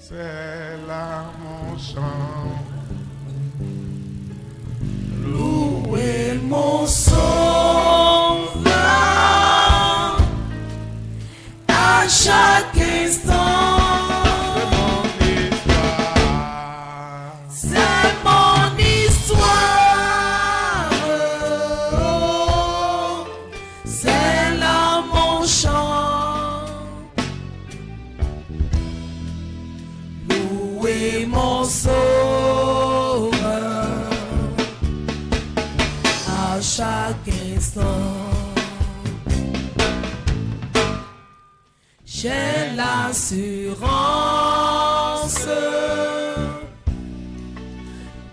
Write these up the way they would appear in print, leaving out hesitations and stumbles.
C'est là mon chant. Louez mon sauveur à chaque instant. C'est mon histoire. C'est là mon chant. Louez mon sauveur à chaque instant. J'ai l'assurance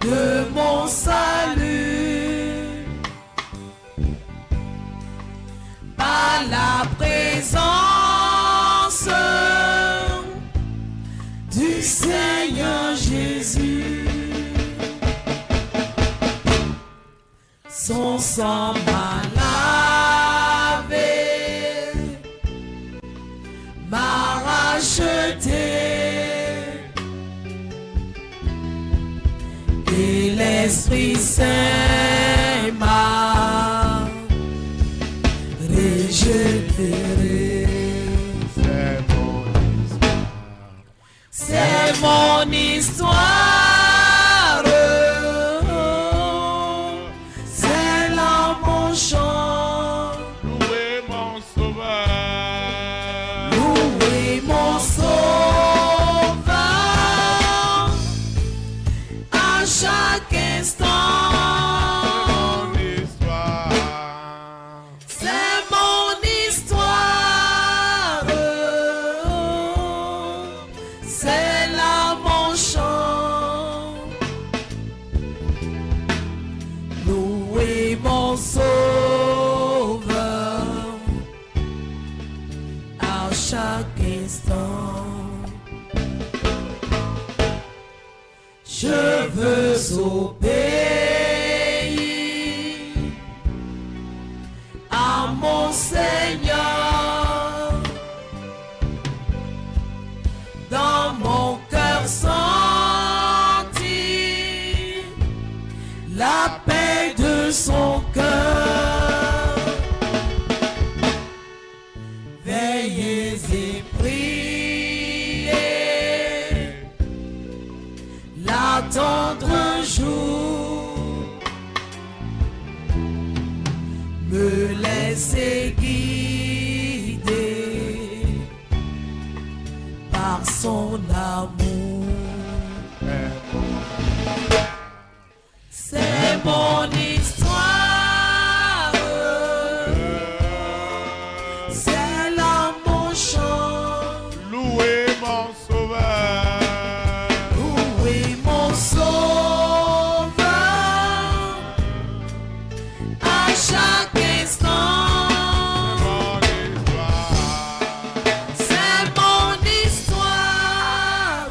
de mon salut par la présence du Seigneur Jésus. Son sang m'a lavé, m'a racheté, et l'Esprit Saint m'a régénéré. C'est mon histoire. C'est là mon chant. Louez mon sauveur. Louez mon sauveur à chaque instant. Mon histoire. C'est mon histoire. C'est là mon chant. Louez mon sauveur à chaque instant. Je veux obéir à mon Seigneur. Dans mon cœur sentir la paix de son cœur. Veillez et priez, l'attendre un jour, me laisser guider par son amour. C'est mon histoire. C'est là mon chant. Louez mon sauveur. Louez mon sauveur à chaque instant. C'est mon histoire. C'est mon histoire.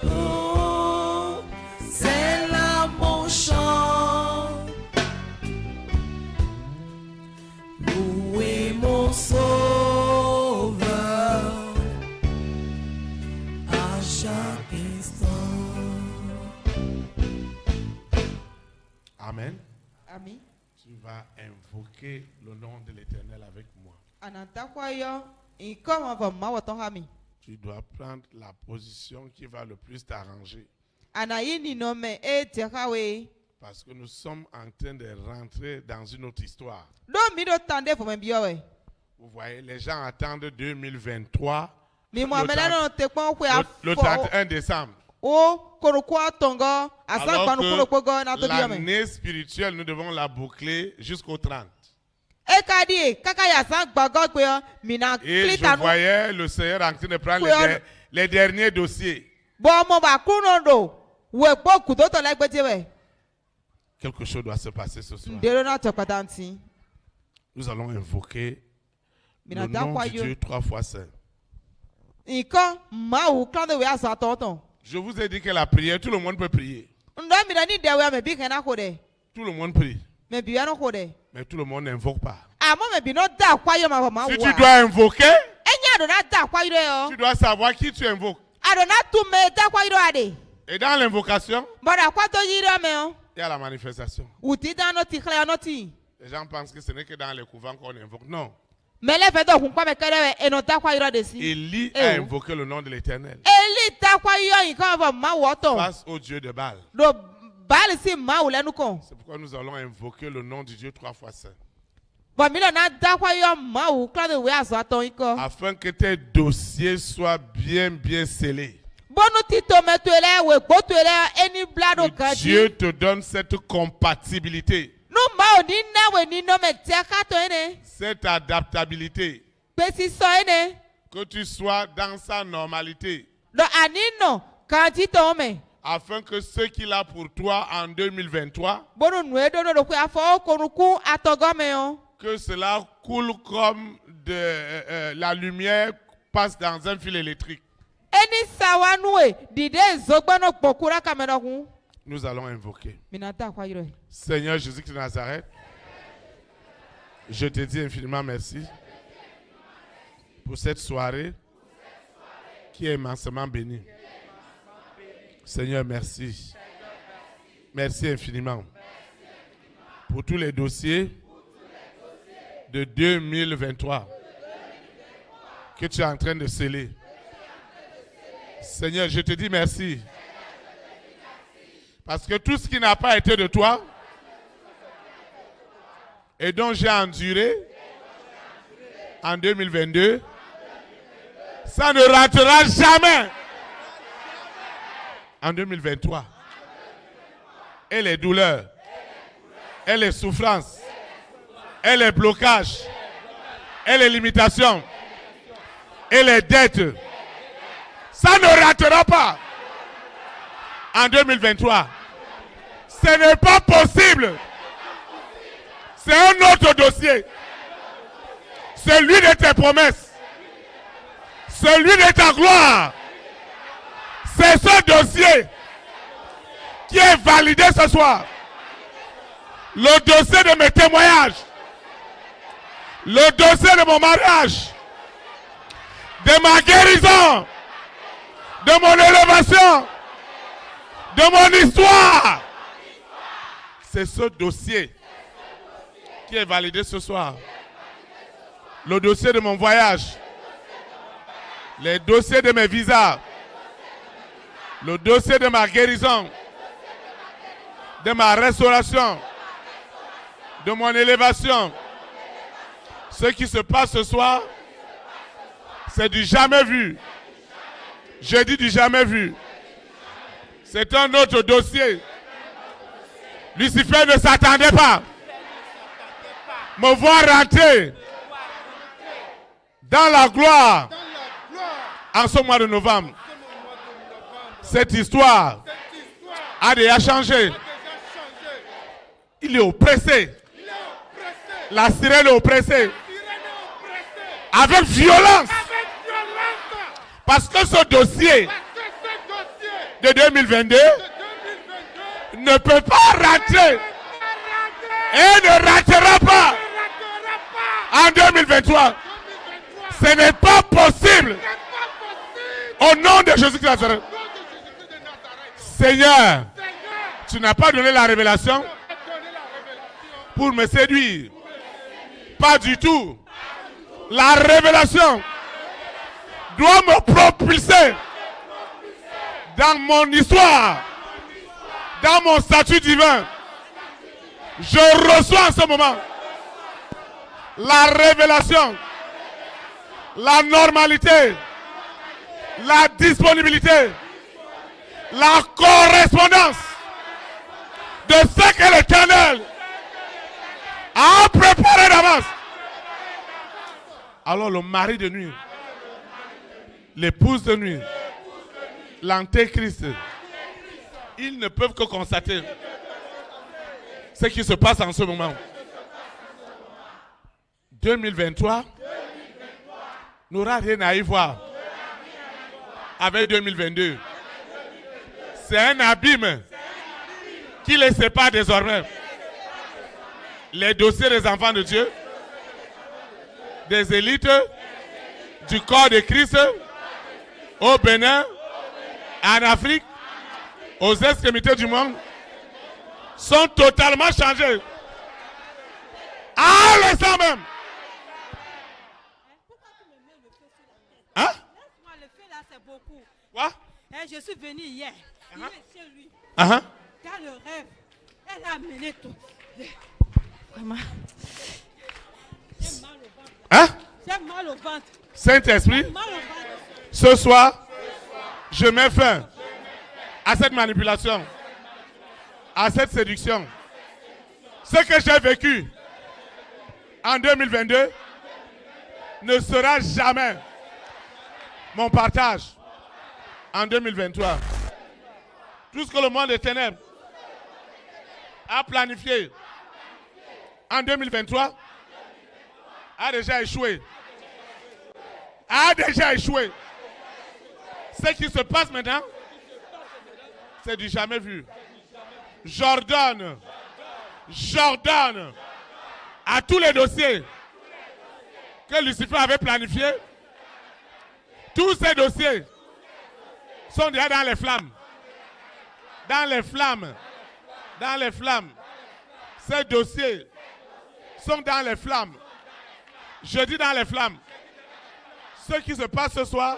Oh, c'est là mon chant. Louez mon sauveur à chaque instant. Amen. Ami, Tu vas invoquer le nom de l'Éternel avec moi. anatakwayo ikoma vama watonhami. Tu dois prendre la position qui va le plus t'arranger. Anayini nome e tekawe. Parce que nous sommes en train de rentrer dans une autre histoire. Do mi do tande fo membiowe. Vous voyez, les gens attendent 2023. Mi mo amela no te pon kwe Le 31 décembre. o korokwa tongo asan Alors panu kuro pogo na que to biome. l'année spirituelle, nous devons la boucler jusqu'au 30. E kadi kaka ya san gbago pe o mina Et je klitanu. voyais le Seigneur en train de prendre Oui, les derniers dossiers. Bo mo ba kuno do we po kudo to legbejewe. Quelque chose doit se passer ce soir. Ndero na to patanti. Nous allons invoquer le Mina nom dakwa de yo. Dieu 3 fois saint. Iko ma u kan de we asan tonton. Je vous ai dit que la prière, tout le monde peut prier. Ndo mi da ni de we me bi kan na ko de. Tout le monde prie. Me bi ya no ko de. Mais tout le monde n'invoque pas. Amo me bi no da kwa yo ma ma Si wa. tu dois invoquer, Enya do na da kwa yo yo. tu dois savoir qui tu invoques. Adona tu me ta kwa iro ade. Et dans l'invocation, Bora kwa to yiro me o. il y a la manifestation. Uti da no ti khle no ti. Les gens pensent que ce n'est que dans les couvents qu'on invoque. Non. Mele fe do kun kwa me kere e no ta kwa iro de si. Élie a invoqué le nom de l'Éternel Eli ta kwa yo yin kan bo ma wo to. face au Dieu de Baal. Do Baal si ma wo lenu kon. C'est pourquoi nous allons invoquer le nom du Dieu 3 fois saint. Bon mi lo na da kwa yo ma wo kla de we azo aton iko. Afin que tes dossiers soient bien scellés. Bonu ti to me to ele we gbo to ele eni blado Que kan Dieu ji. te donne cette compatibilité, Nu ma o ni na we ni no me te ka to ene. cette adaptabilité, Pe si so ene. que tu sois dans sa normalité, Do ani no kan ti to me. afin que ce qu'il a pour toi en 2023, Bonu nu e do do ko afo konuku atogo me o. que cela coule comme de la lumière passe dans un fil électrique. Eni sawanue dide zogbano pokura kamera kun. Nous allons invoquer. Minata kwa iro. Seigneur Jésus-Christ de Nazareth, je te dis infiniment merci pour cette soirée qui est immensément bénie. Seigneur, merci. Merci infiniment pour tous les dossiers de 2023 que tu es en train de sceller. Seigneur, je te dis merci. Parce que tout ce qui n'a pas été de toi et dont j'ai enduré en 2022, ça ne rentrera jamais en 2023. Et les douleurs, et les souffrances, et les blocages, et les limitations, et les dettes, ça ne rentrera pas en 2023. Ce n'est pas possible. C'est un autre dossier. Celui de tes promesses. Celui de ta gloire. C'est ce dossier qui est validé ce soir. Le dossier de mes témoignages. Le dossier de mon mariage. De ma guérison. De mon élévation. De mon histoire. C'est ce dossier qui est validé ce soir. Le dossier de mon voyage. Les dossiers de mes visas. Le dossier de ma guérison. De ma restauration. De mon élévation. Ce qui se passe ce soir, c'est du jamais vu. Je dis du jamais vu. C'est un autre dossier. Lucifer ne s'attendait pas me voir rentrer dans la gloire en ce mois de novembre. Cette histoire a déjà changé. Il est oppressé. La sirène est oppressée. Avec violence. Parce que ce dossier de 2022 ne peut pas rentrer et ne rentrera pas en 2023. Ce n'est pas possible. Au nom de Jésus-Christ de Nazareth. Seigneur, tu n'as pas donné la révélation pour me séduire. Pas du tout. La révélation doit me propulser dans mon histoire, dans mon statut divin. Je reçois en ce moment la révélation, la normalité, la disponibilité, la correspondance de ce que l'Éternel a préparé d'avance. Alors le mari de nuit, l'épouse de nuit, l'antéchrist, ils ne peuvent que constater ce qui se passe en ce moment. 2023 n'aura rien à y voir avec 2022. C'est un abîme qui les sépare désormais. Les dossiers des enfants de Dieu, des élites, du corps de Christ, au Bénin, en Afrique, aux extrémités du monde, sont totalement changés. Ah, les sang même. Hein? Laisse-moi le feu là, c'est beaucoup. Quoi? Je suis venue hier. Il est chez lui. Uh-huh. Dans le rêve, elle a amené tout. Vraiment. J'ai mal au ventre. Hein? J'ai mal au ventre. Saint-Esprit, Mal au ventre. ce soir, je mets fin à cette manipulation, à cette séduction. Ce que j'ai vécu en 2022 ne sera jamais mon partage en 2023. Tout ce que le monde des ténèbres a planifié en 2023 a déjà échoué. A déjà échoué. Ce qui se passe maintenant, c'est du jamais vu. J'ordonne à tous les dossiers que Lucifer avait planifiés. Tous ces dossiers sont déjà dans les flammes. Dans les flammes. Dans les flammes. Ces dossiers sont dans les flammes. Je dis dans les flammes. Ce qui se passe ce soir,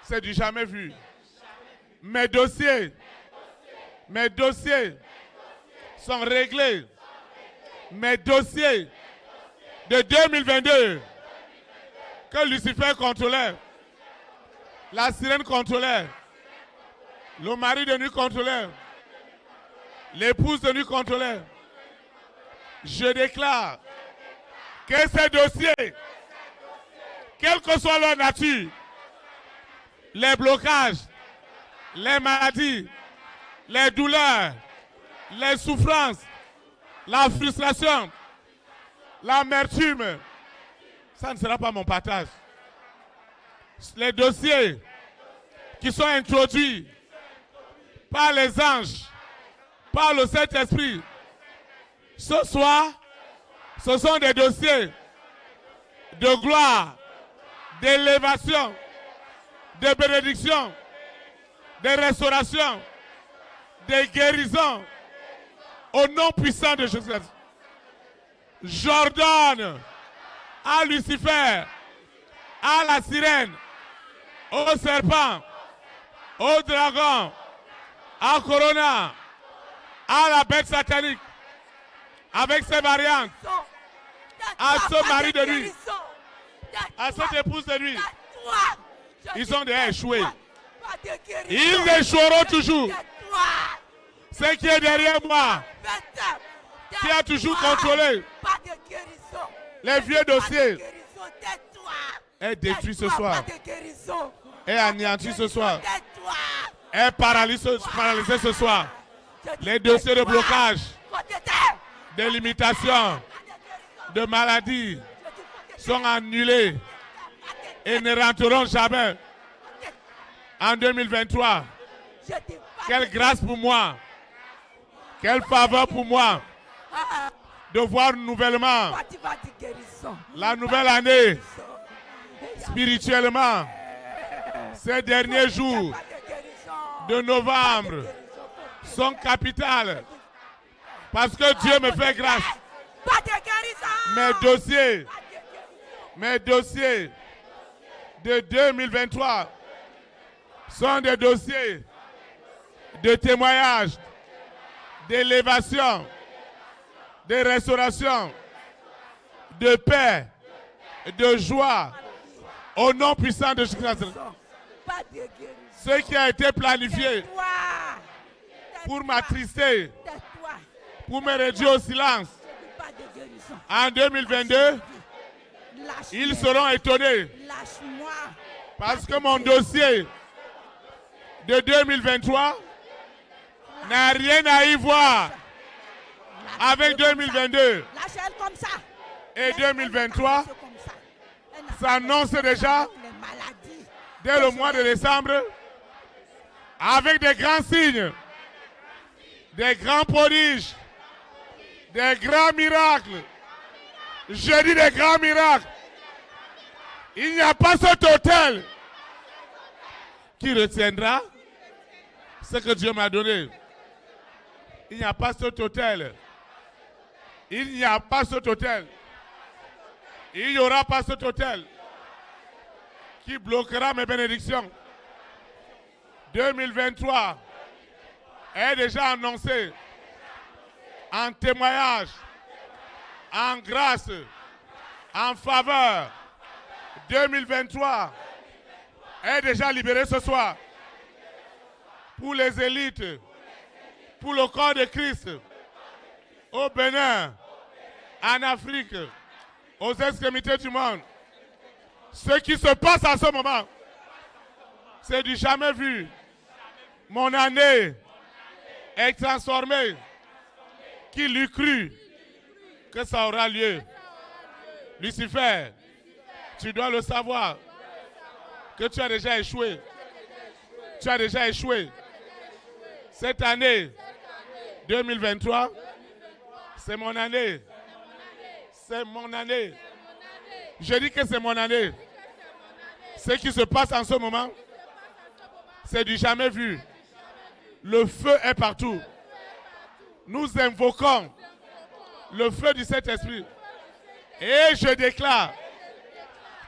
c'est du jamais vu. Mes dossiers sont réglés. Mes dossiers de 2022 que Lucifer contrôlait, la sirène contrôlait, le mari de nuit contrôlait, l'épouse de nuit contrôlait. Je déclare que ces dossiers, quelle que soit leur nature, les blocages, les maladies, les douleurs, les souffrances, la frustration, l'amertume, ça ne sera pas mon partage. Les dossiers qui sont introduits par les anges, par le Saint-Esprit, ce soir, ce sont des dossiers de gloire, d'élévation, de bénédiction, de restauration, de guérison, au nom puissant de Jésus. J'ordonne à Lucifer, à la sirène, au serpent, au dragon, à Corona, à la bête satanique, avec ses variantes, à ce mari de nuit, à cette épouse de nuit. Ils ont déjà échoué. Ils échoueront toujours. Ce qui est derrière moi, qui a toujours contrôlé les vieux dossiers, est détruit ce soir, est anéanti ce soir, est paralysé ce soir. Les dossiers de blocage, de limitation, de maladie sont annulés et ne rentreront jamais en 2023. Quelle grâce pour moi, quelle faveur pour moi de voir nouvellement la nouvelle année spirituellement ces derniers jours de novembre sont capitales parce que Dieu me fait grâce. Mes dossiers de 2023 sont des dossiers de témoignage, d'élévation, de restauration, de paix, de joie, au nom puissant de Jésus-Christ. Ce qui a été planifié pour m'attrister, pour me réduire au silence, en 2022, ils seront étonnés parce que mon dossier de 2023 n'a rien à y voir avec 2022. Et 2023 s'annonce déjà dès le mois de décembre avec des grands signes, des grands prodiges, des grands miracles. Je dis des grands miracles. Il n'y a pas cet hôtel qui retiendra ce que Dieu m'a donné. Il n'y a pas cet hôtel. Il n'y a pas cet hôtel. Il n'y aura pas cet hôtel qui bloquera mes bénédictions. 2023 est déjà annoncé en témoignage, en grâce, en faveur. 2023 est déjà libéré ce soir pour les élites, pour le corps de Christ, au Bénin, en Afrique, aux extrémités du monde. Ce qui se passe en ce moment, c'est du jamais vu. Mon année est transformée. Qui l'eût cru que ça aura lieu? Lucifer, tu dois le savoir que tu as déjà échoué. Tu as déjà échoué. Cette année 2023, c'est mon année. C'est mon année. Je dis que c'est mon année. Ce qui se passe en ce moment, c'est du jamais vu. Le feu est partout. Nous invoquons le feu du Saint-Esprit. Et je déclare,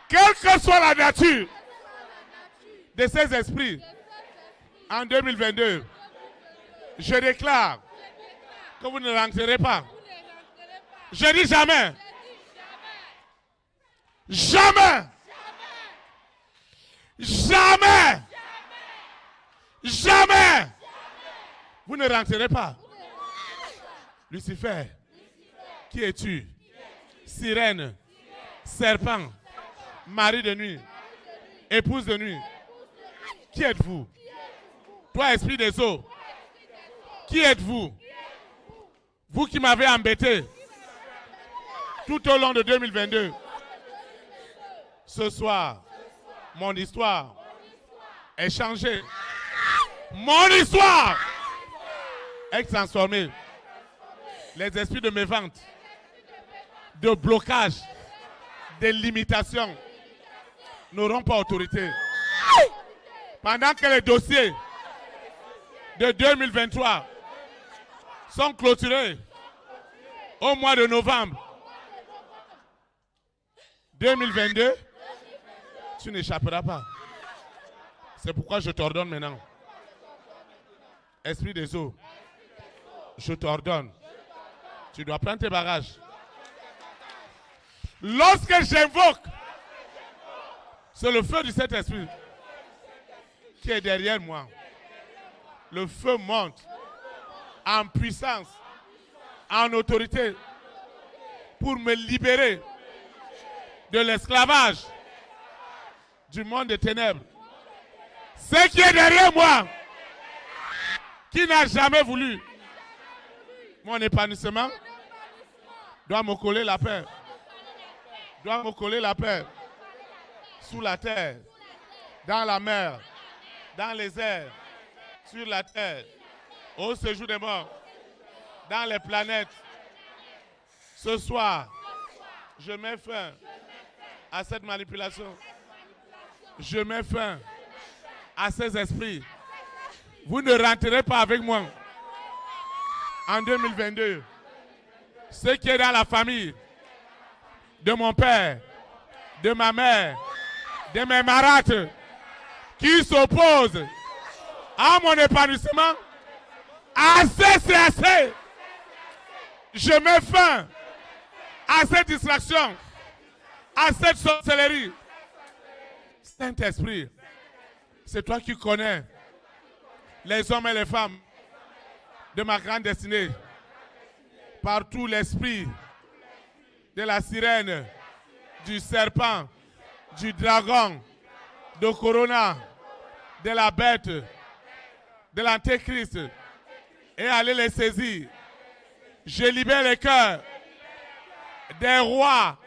quelle que soit la nature de ces esprits, en 2022, je déclare que vous ne rentrerez pas. Je dis jamais. Jamais. Jamais. Jamais. Vous ne rentrerez pas. Lucifer, qui es-tu? Sirène, serpent, mari de nuit, épouse de nuit. Qui êtes-vous? Toi, esprit des eaux, qui êtes-vous? Vous qui m'avez embêté tout au long de 2022. Ce soir, mon histoire est changée. Mon histoire est transformée. Les esprits de mévente, de blocage, de limitation n'auront pas autorité. Pendant que les dossiers de 2023 sont clôturés au mois de novembre 2022, tu n'échapperas pas. C'est pourquoi je t'ordonne maintenant. Esprit des eaux, je t'ordonne. Tu dois prendre tes bagages. Lorsque j'invoque, c'est le feu du Saint-Esprit qui est derrière moi. Le feu monte en puissance, en autorité, pour me libérer de l'esclavage du monde des ténèbres. Ce qui est derrière moi, qui n'a jamais voulu mon épanouissement, doit me coller la paix. Doit me coller la paix. Sous la terre, dans la mer, dans les airs, sur la terre, au séjour des morts, dans les planètes. Ce soir, je mets fin à cette manipulation. Je mets fin à ces esprits. Vous ne rentrerez pas avec moi en 2022. Ce qui est dans la famille de mon père, de ma mère, de mes marâtres, qui s'opposent à mon épanouissement, assez c'est assez. Je mets fin à cette distraction, à cette sorcellerie. Saint-Esprit, c'est toi qui connais les hommes et les femmes de ma grande destinée. Partout l'esprit de la sirène, du serpent, du dragon, de Corona, de la bête, de l'antéchrist, et allez les saisir. Je libère les cœurs des rois,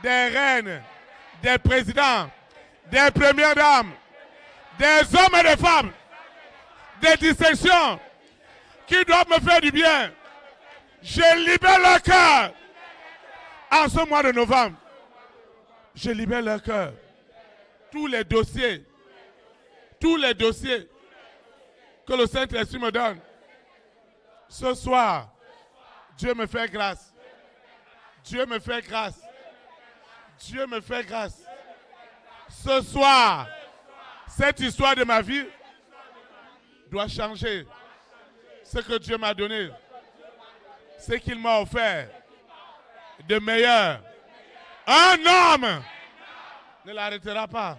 des reines, des présidents, des premières dames, des hommes et des femmes, des distinctions qui doivent me faire du bien. Je libère leur cœur en ce mois de novembre. Je libère leur cœur. Tous les dossiers tous les dossiers que le Saint-Esprit me donne. Ce soir, Dieu me fait grâce. Dieu me fait grâce. Dieu me fait grâce. Ce soir, cette histoire de ma vie doit changer. Ce que Dieu m'a donné, ce qu'il m'a offert de meilleur. Un homme ne l'arrêtera pas.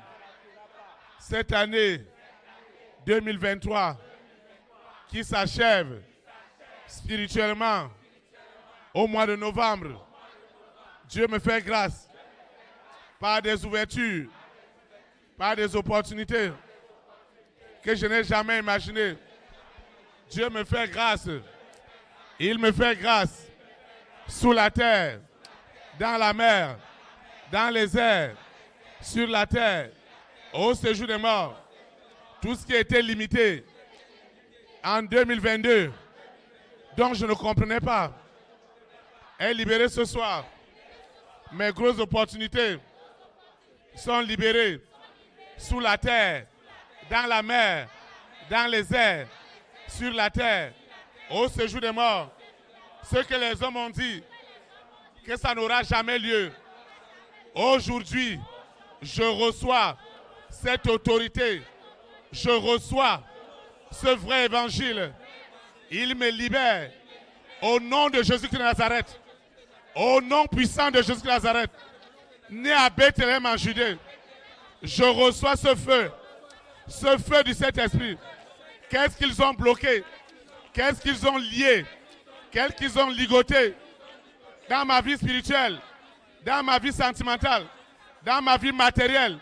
Cette année 2023 qui s'achève spirituellement au mois de novembre, Dieu me fait grâce par des ouvertures, par des opportunités que je n'ai jamais imaginées. Dieu me fait grâce. Il me fait grâce sous la terre, dans la mer, dans les airs, sur la terre, au séjour des morts. Tout ce qui était limité en 2022, dont je ne comprenais pas, est libéré ce soir. Mes grosses opportunités sont libérées sous la terre, dans la mer, dans les airs, sur la terre, au séjour des morts. Ce que les hommes ont dit, que ça n'aura jamais lieu. Aujourd'hui, je reçois cette autorité. Je reçois ce vrai évangile. Il me libère au nom de Jésus-Christ de Nazareth. Au nom puissant de Jésus-Christ de Nazareth. Né à Bethléem en Judée. Je reçois ce feu du Saint-Esprit. Qu'est-ce qu'ils ont bloqué? Qu'est-ce qu'ils ont lié? Qu'est-ce qu'ils ont ligoté dans ma vie spirituelle, dans ma vie sentimentale, dans ma vie matérielle,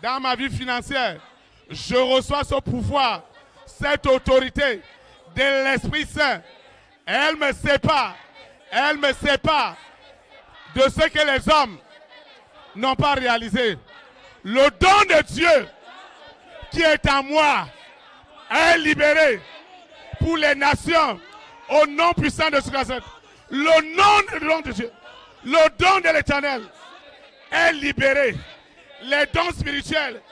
dans ma vie financière? Je reçois ce pouvoir, cette autorité de l'Esprit Saint. Elle me sépare de ce que les hommes n'ont pas réalisé. Le don de Dieu qui est en moi est libéré pour les nations au nom puissant de Jésus. Le nom de Dieu, le don de l'Éternel est libéré. Les dons spirituels,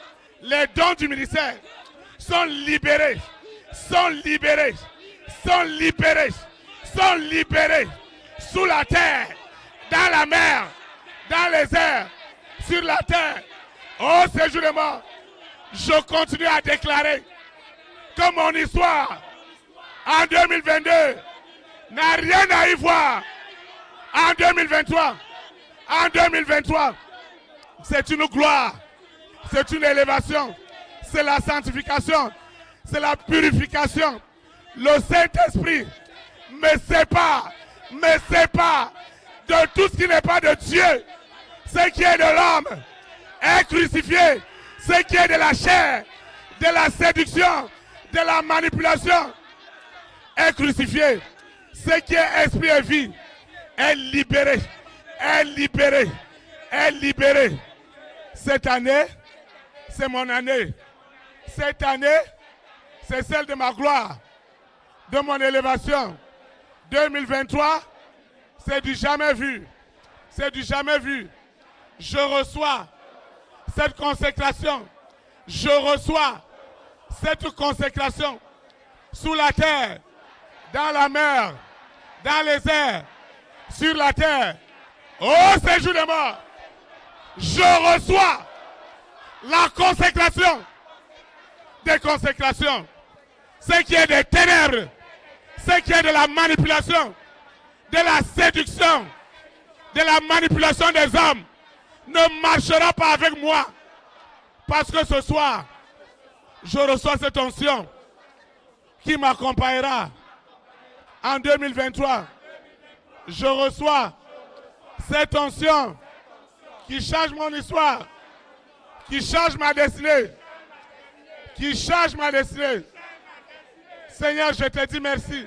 les dons du ministère sont libérés, sont libérés, sont libérés, sont libérés sous la terre, dans la mer, dans les airs, sur la terre. Oh, séjour de mort, je continue à déclarer que mon histoire en 2022 n'a rien à y voir. En 2023, c'est une gloire, c'est une élévation, c'est la sanctification, c'est la purification. Le Saint-Esprit me sépare de tout ce qui n'est pas de Dieu. Ce qui est de l'homme est crucifié. Ce qui est de la chair, de la séduction, de la manipulation est crucifié. Ce qui est esprit et vie est libéré, est libéré, est libéré. Cette année, c'est mon année. Cette année, c'est celle de ma gloire, de mon élévation. 2023, c'est du jamais vu. C'est du jamais vu. Je reçois cette consécration. Je reçois cette consécration sous la terre, dans la mer, dans les airs, sur la terre. Oh, séjour de mort. Je reçois la consécration des consécrations. Ce qui est des ténèbres, ce qui est de la manipulation, de la séduction, de la manipulation des hommes, ne marchera pas avec moi. Parce que ce soir, je reçois cette onction qui m'accompagnera en 2023. Je reçois cette onction qui change mon histoire, qui change ma destinée, qui change ma destinée. Seigneur, je te dis merci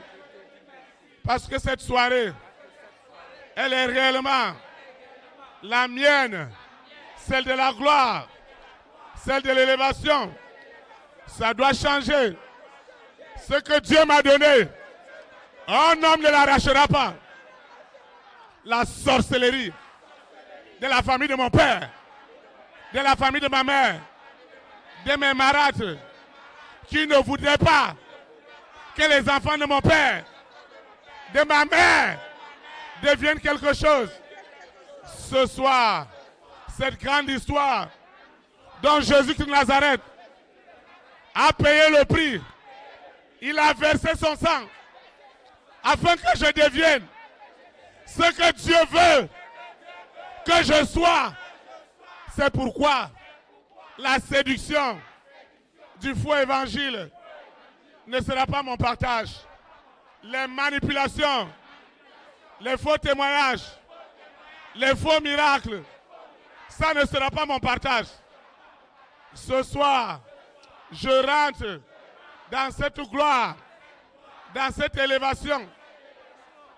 parce que cette soirée, elle est réellement la mienne, celle de la gloire, celle de l'élévation. Ça doit changer. Ce que Dieu m'a donné, un homme ne l'arrachera pas. La sorcellerie de la famille de mon père, de la famille de ma mère, de mes marâtres, qui ne voudrait pas que les enfants de mon père, de ma mère, deviennent quelque chose. Ce soir, cette grande histoire dont Jésus-Christ de Nazareth a payé le prix. Il a versé son sang afin que je devienne ce que Dieu veut que je sois. C'est pourquoi la séduction du faux évangile ne sera pas mon partage. Les manipulations, les faux témoignages, les faux miracles, ça ne sera pas mon partage. Ce soir, je rentre dans cette gloire, dans cette élévation,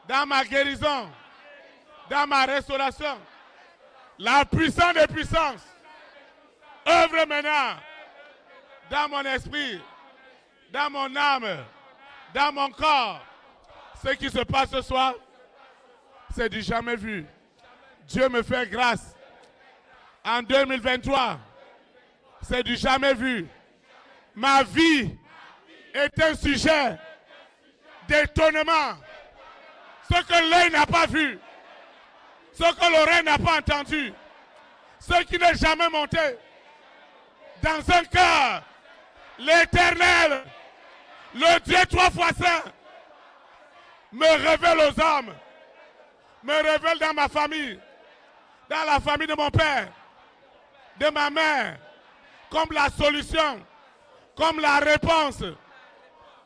dans ma guérison, dans ma restauration. La puissance des puissances œuvre maintenant dans mon esprit, dans mon âme, dans mon corps. Ce qui se passe ce soir, c'est du jamais vu. Dieu me fait grâce. En 2023, c'est du jamais vu. Ma vie est un sujet d'étonnement. Ce que l'œil n'a pas vu, ce que l'oreille n'a pas entendu, ce qui n'est jamais monté dans un cœur, l'Éternel, le Dieu 3 fois saint, me révèle aux hommes, me révèle dans ma famille, dans la famille de mon père, de ma mère, comme la solution, comme la réponse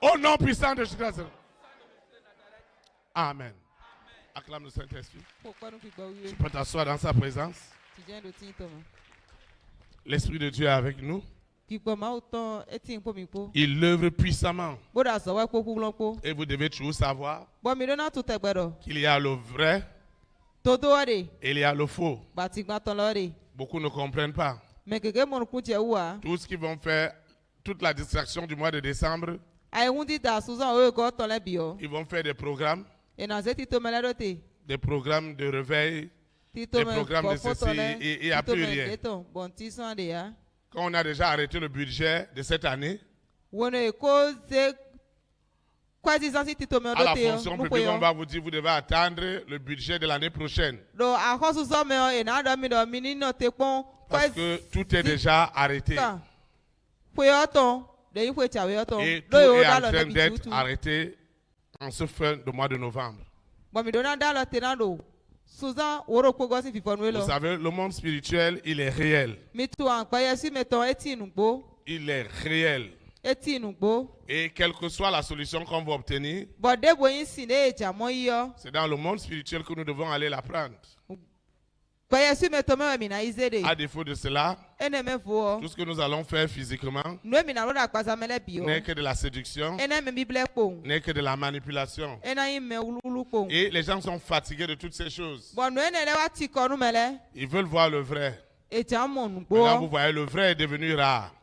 au nom puissant de Jésus. Amen. Acclame le Saint-Esprit. Tu peux t'asseoir dans sa présence. L'Esprit de Dieu est avec nous. Il œuvre puissamment. Et vous devez toujours savoir qu'il y a le vrai et il y a le faux. Beaucoup ne comprennent pas. Tous qui vont faire toute la distraction du mois de décembre, ils vont faire des programmes de réveil, des programmes de ceci et il n'y a plus rien. Quand on a déjà arrêté le budget de cette année, à la fonction publique, on va vous dire vous devez attendre le budget de l'année prochaine. Parce que tout est déjà arrêté. Et tout est en train d'être arrêté en ce fin de mois de novembre. Vous savez, le monde spirituel, il est réel. Il est réel. Et quelle que soit la solution qu'on va obtenir, c'est dans le monde spirituel que nous devons aller la prendre. À défaut de cela, tout ce que nous allons faire physiquement n'est que de la séduction, n'est que de la manipulation. Et les gens sont fatigués de toutes ces choses. Ils veulent voir le vrai. Maintenant, vous voyez, le vrai est devenu rare.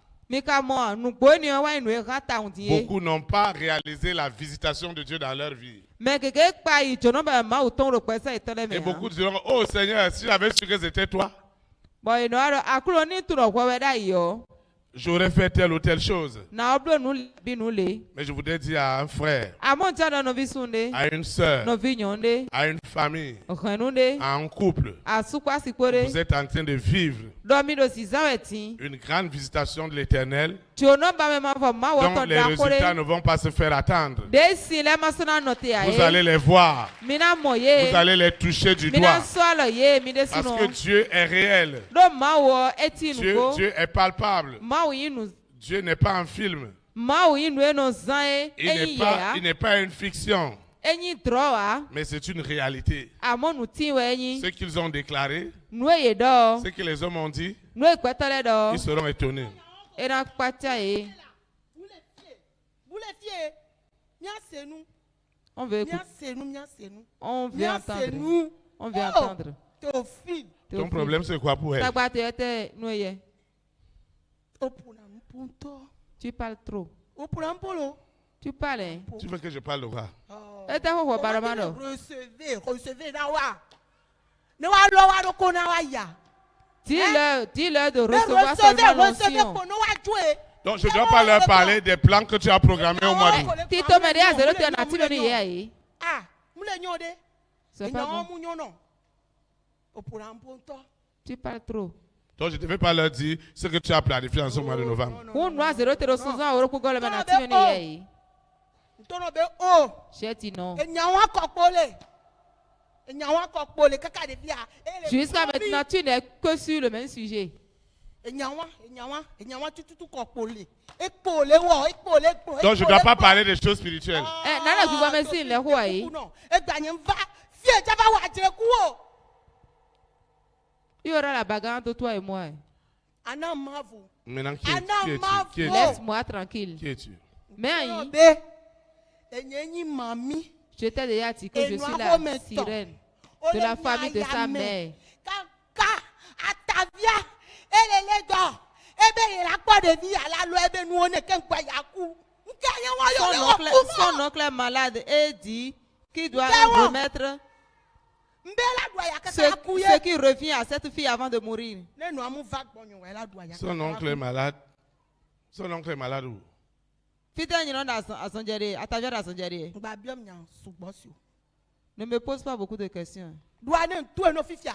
Beaucoup n'ont pas réalisé la visitation de Dieu dans leur vie. Et beaucoup diront, oh Seigneur, si j'avais su que c'était toi, j'aurais fait telle ou telle chose. Mais je voudrais dire à un frère, à une soeur, à une famille, à un couple, vous êtes en train de vivre une grande visitation de l'Éternel dont les résultats ne vont pas se faire attendre. Vous allez les voir. Vous allez les toucher du doigt. Parce que Dieu est réel. Dieu est palpable. Dieu n'est pas un film. Il n'est pas une fiction. Mais c'est une réalité. Ce qu'ils ont déclaré, ce que les hommes ont dit, ils seront étonnés. Vous les fiez, on veut entendre. Ton problème, c'est quoi pour elle? Tu parles trop. Tu parles, hein? Tu veux que je parle de quoi? Dis-leur de recevoir seulement l'onction. Donc je ne dois pas leur parler des plans que tu as programmés au mois d'août. Tito me dia zero te na ti me ni ye ayi. Ah, mule nyode. C'est pas bon. mu nyono. Opura mponto. Tu parles trop. Donc je ne vais pas leur dire ce que tu as planifié en ce mois de novembre. Hu no zero te ro susan oro ku gole me na ti me ni ye ayi. Ntono be o. Je ti non. Enyawa kokpole. Enyawa kokpole kaka de bia. Jusqu'à maintenant, tu n'es que sur le même sujet. Enyawa tututu kokpole. Ekpole wo, ekpole. Donc je ne dois pas parler des choses spirituelles. Nana ku ba me sin le ho ayi. Egbanye mva. Fie jaba wa je ku o. Il y aura la bagarre entre toi et moi. Ana mavu. Maintenant, qui es-tu? Qui es-tu? Laisse-moi tranquille. Qui es-tu? Mais ayi, Enyenyi mami. je t'ai déjà dit que je suis la sirène de la famille de sa mère. Kaka atavia elele do. Ebe la kwa de vie ala lo ebe nu one kenkwa yaku. Nkanye wa yo Son oncle est malade et dit qu'il doit Nkewa. remettre Mbela do ya ce, kaka kuye. ce qui revient à cette fille avant de mourir. Nenu amu vague bonyo wa la do ya. Son oncle est malade. Son oncle est malade où? Fille n'y a à son jerry, à ta vie à son jerry. Ngba biom nya sugbosio. Ne me pose pas beaucoup de questions. Douane tout no fifia.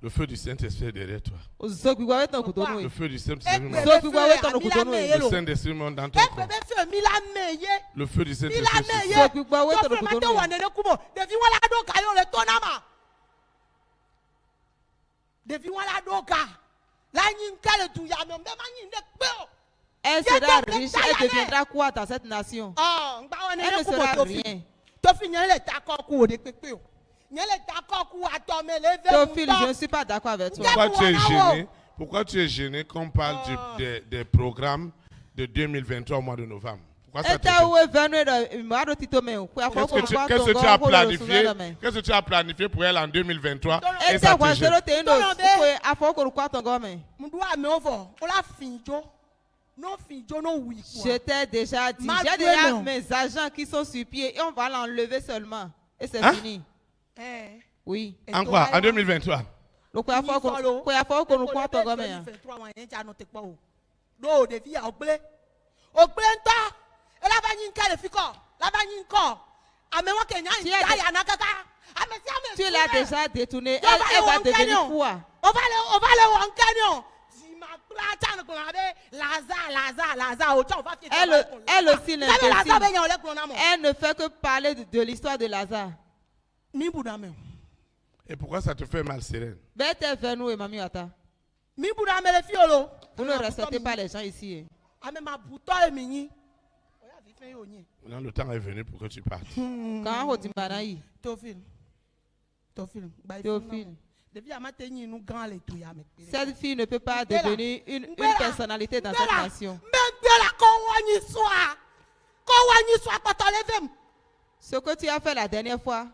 Le feu du Saint-Esprit est derrière toi. Zokugwa weton kutono. Le feu du Saint-Esprit monte. Le Saint-Esprit monte dans ton corps. Le feu du Saint-Esprit est sur toi. Zokugwa weton kutono. Elle sera riche, elle deviendra quoi dans cette nation? Elle ne sera rien. Théophile, je ne suis pas d'accord avec toi. Pourquoi tu es gêné? Pourquoi tu es gêné qu'on parle des programmes de 2023 au mois de novembre? Pourquoi ça te gêne? Qu'est-ce que tu as planifié? Qu'est-ce que tu as planifié pour elle en 2023? Et ça te gêne? Je t'ai déjà dit, j'ai déjà mes agents qui sont sur pied et on va l'enlever seulement. Et c'est fini. Oui. En quoi? En 2023? Tu l'as déjà détourné. Elle va devenir quoi? Elle aussi l'interdit. Elle ne fait que parler de l'histoire de Lazare. Et pourquoi ça te fait mal, Sirène? Vous ne respectez pas les gens ici. Maintenant, le temps est venu pour que tu partes. Théophile, cette fille ne peut pas devenir une personnalité dans cette nation. Ce que tu as fait la dernière fois.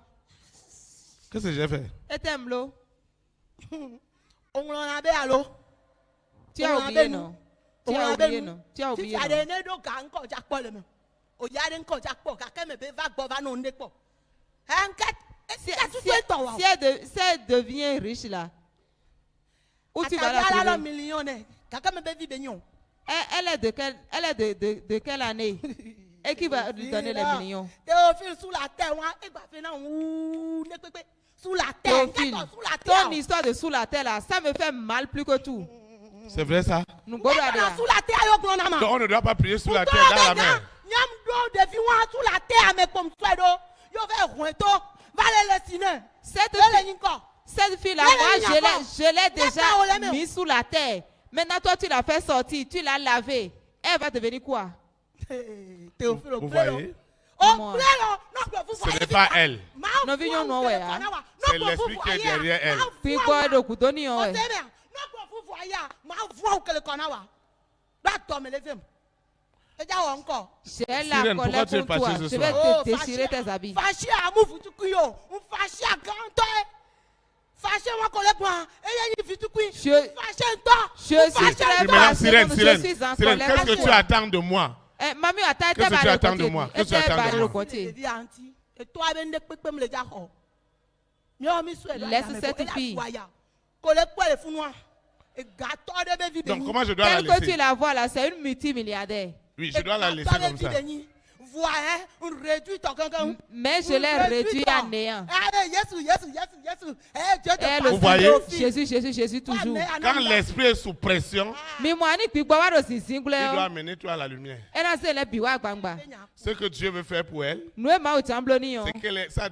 Qu'est-ce que j'ai fait? Tu as oublié, non? Tu as oublié, non? Tu as oublié, non? Si elle devient riche là, où tu vas la trouver? Elle est de quelle année? Et qui va lui donner les millions? Théophile, ton histoire de sous la terre là, ça me fait mal plus que tout. C'est vrai ça? Donc on ne doit pas prier sous la terre, dans la mer. Cette fille là, moi je l'ai déjà mis sous la terre. Maintenant toi tu l'as fait sortir, tu l'as lavé. Elle va devenir quoi? Vous voyez? Ce n'est pas elle. C'est l'esprit qui est derrière elle. J'ai la colère pour toi. Je vais te déchirer tes habits. Je suis très Sirène, je suis en Sirène, colère. qu'est-ce que tu attends de moi? Qu'est-ce que tu attends de moi? Qu'est-ce que tu attends de moi? Laisse cette fille. Donc comment je dois la Telle que tu laisser? la vois là, c'est une multimilliardaire. Oui, je dois la laisser comme ça. Mais je l'ai réduit à néant. Elle Vous voyez? Jésus, Jésus, Jésus toujours. Quand l'esprit est sous pression, Mais moi, je ne peux pas voir aussi il doit amener toi à la lumière. Elle a fait les biwa gbangba. Ce que Dieu veut faire pour elle, Nous sommes au Tambloni. c'est que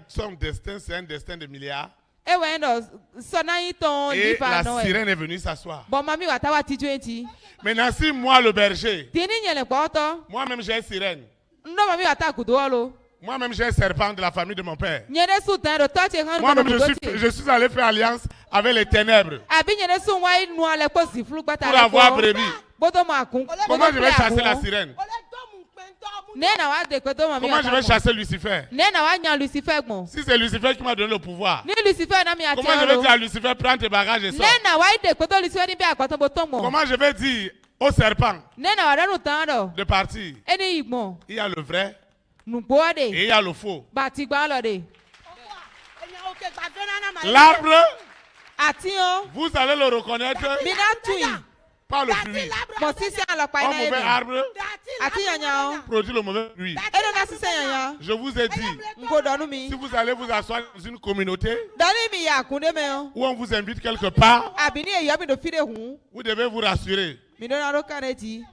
son destin, c'est un destin de milliards. Et ouais, non, sonaï ton Et difa la non. sirène est venue s'asseoir. Bon, mamie, wa tawa ti twenty. Maintenant, si moi, le berger, Tini nyele kwato. moi-même j'ai une sirène, Ndo mamie wa ta kudolo. moi-même j'ai un serpent de la famille de mon père. Nyele su tan do toche han Moi-même, je suis allé faire alliance avec les ténèbres Abi nyele su wa inu ale ko si flu gbata pour avoir brebis. Bodo ma kun. Comment je vais chasser la sirène? Nena wa de ko to mamie. Comment je vais chasser Lucifer? Nena wa nya Lucifer gbon. Si c'est Lucifer qui m'a donné le pouvoir, Ni Lucifer na mi ati comment je vais alo. dire à Lucifer, prends tes bagages et sors? Nena wa de ko to Lucifer ni bi akwato boton mo. Comment je vais dire au serpent Nena wa danu tan do. de partir? Eni igbon. Il y a le vrai Nu bo de. et il y a le faux. Ba ti gba lo de. L'arbre, Ati o. vous allez le reconnaître Mi na tui. par le fruit. Mo sisi alopa Un ina mauvais ebe. arbre Ati yanya o. produit le mauvais fruit. Edo na sisi yanya. Je vous ai dit, Ngo donu mi. si vous allez vous asseoir dans une communauté Dani mi ya kunde me o. où on vous invite quelque part, Abini e yo mi do fide hu. vous devez vous rassurer Mi do na ro kaneti.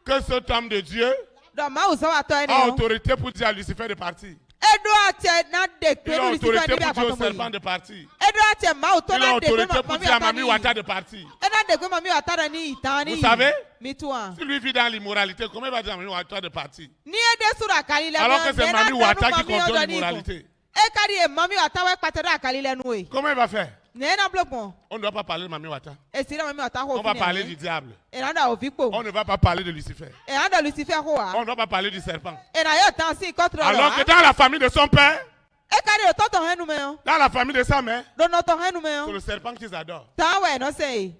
que cet homme de Dieu Do ma o so wa to eni a o. autorité pour dire à Lucifer de partir. Edo ate na de Il pe a no Lucifer autorité ni bi pour dire au akwato mo serpent yi. de partir. Edo ate ma o to Il a na de pe autorité pour mami dire à Mami atani. Wata de partir. Edo de pe mami atani ni itani. Vous savez? Mi tu an. Si lui vit dans l'immoralité, comment il va dire à Mami Wata de partir? Ni ede sura kali le. Alors que c'est Mami Wata qui contrôle l'immoralité. E kari e mami ata wa patera akali le nu e. Comment il va faire? Ne na blokon. On ne doit pas parler de Mami Wata. E sira mami ata ho On va fini parler ane. du diable. E na da o vikpo. On ne va pas parler de Lucifer. E na da Lucifer ho On wa. ne va pas parler du serpent. E na yo tan si control. Alors que dans la famille de son père, E kari o toto henu me o. dans la famille de sa mère, Do no to henu me c'est o. le serpent qu'ils adorent. Ta we no say.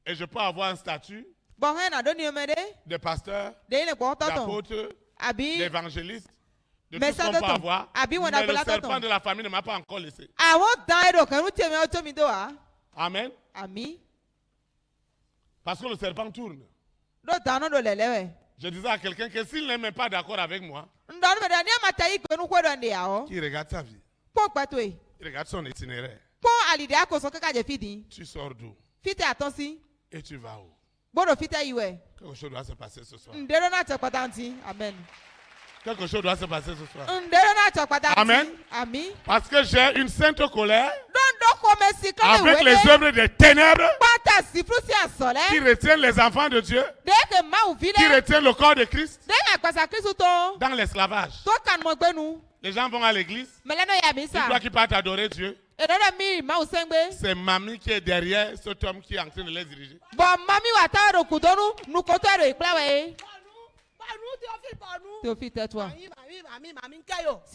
Et je peux avoir un statut Bon hen na do ni o me de. de pasteur, De ile ko toto. d'apôtre, Abi d'évangéliste, de Mais tout ça ce qu'on peut doit- avoir. Abi, on Mais a le pas la serpent tonton. de la famille ne m'a pas encore laissé. awon dan edo kan ti me o to mi do wa. Amen. Ami. Parce que le serpent tourne. Do dan no do lele we. Je disais à quelqu'un que s'il n'est même pas d'accord avec moi, Ndon me da ni ma ta igbe nu ko do ndi ya o. qu'il regarde sa vie, Po pato e. il regarde son itinéraire. Po alide akoso kaka je fidi. Tu sors d'où Fite atonsi. et tu vas où? Bodo fite iwe. Quelque chose doit se passer ce soir. Ndero na chokpatanti. Amen. Quelque chose doit se passer ce soir. Ndero na chokpatanti. Amen. Ami. Parce que j'ai une sainte colère Don do ko me si kan avec les œuvres des ténèbres Pata si flu si qui asole. retiennent les enfants de Dieu, De ke ma u vile. qui retiennent le corps de Christ De ma kwasa Kristo to. dans l'esclavage. To kan mo gbenu. Les gens vont à l'église, Meleno ya mi c'est toi sa. qui partent adorer Dieu. Edo mi ma u sengbe. C'est mamie qui est derrière cet homme qui est en train de les diriger. Bon mami wa ta ro kudonu nu ko to ro iplawe. Théophile, tais-toi.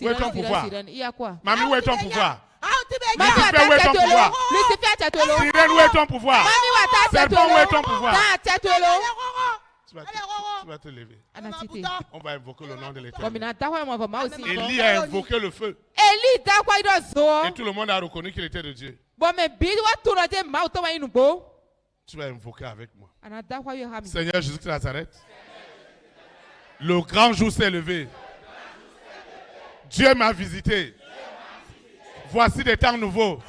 Où est ton pouvoir? Sirène, il y a quoi? Mamie, où est ton pouvoir? Mami wa Lucifer, où est ta ton tête pouvoir? lo. Lucifer ta tête lo. Sirène, où est ton pouvoir? Mami wa ta tête Serpent, où est ton lo. pouvoir? Ta tête lo. Tu vas te lever. Anatite. On va invoquer le nom de Bon, l'Éternel. mina ta kwa mo ma aussi. Élie a invoqué le feu. Eli ta kwa ido Et so. tout le monde a reconnu qu'il était de Dieu. Bon me bi wa tu no je ma to wa inu bo. Tu vas invoquer avec moi. Anata kwa yo hami. Seigneur Jésus de Nazareth, le grand jour s'est levé. Dieu m'a visité. Voici des temps nouveaux.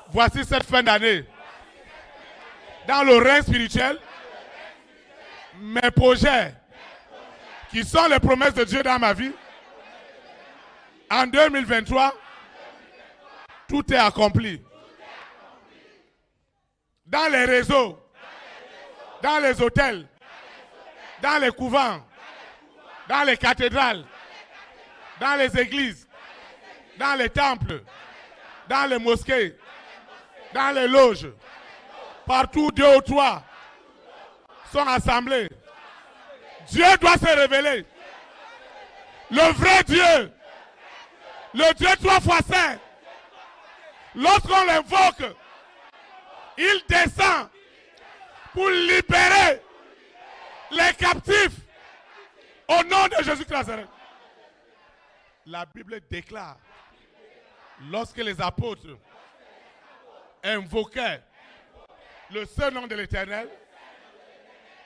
Voici cette fin d'année. Dans le règne spirituel, mes projets, qui sont les promesses de Dieu dans ma vie, en 2023, tout est accompli. Dans les réseaux, dans les hôtels, dans les couvents, dans les cathédrales, dans les églises, dans les temples, dans les mosquées, dans les loges, partout 2 ou 3 sont assemblés. Dieu doit se révéler. Le vrai Dieu, le Dieu 3 fois saint, lorsqu'on l'invoque, il descend pour libérer les captifs au nom de Jésus Christ. La Bible déclare, lorsque les apôtres invoquaient le seul nom de l'Éternel.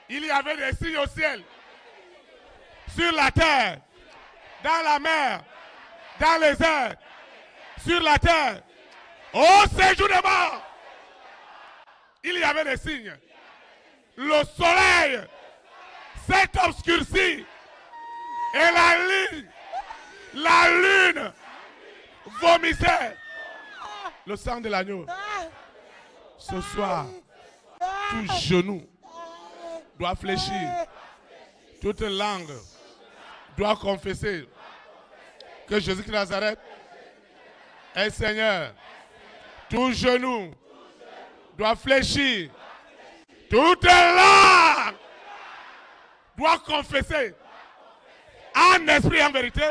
Il y avait des signes au ciel, sur la terre, dans la mer, dans les airs, sur la terre, au séjour des morts. Il y avait des signes. Le soleil s'est obscurci et la lune vomissait le sang de l'agneau. Ce soir, tout genou doit fléchir, toute langue doit confesser que Jésus de Nazareth est Seigneur. Tout genou doit fléchir, toute langue doit confesser en esprit et en vérité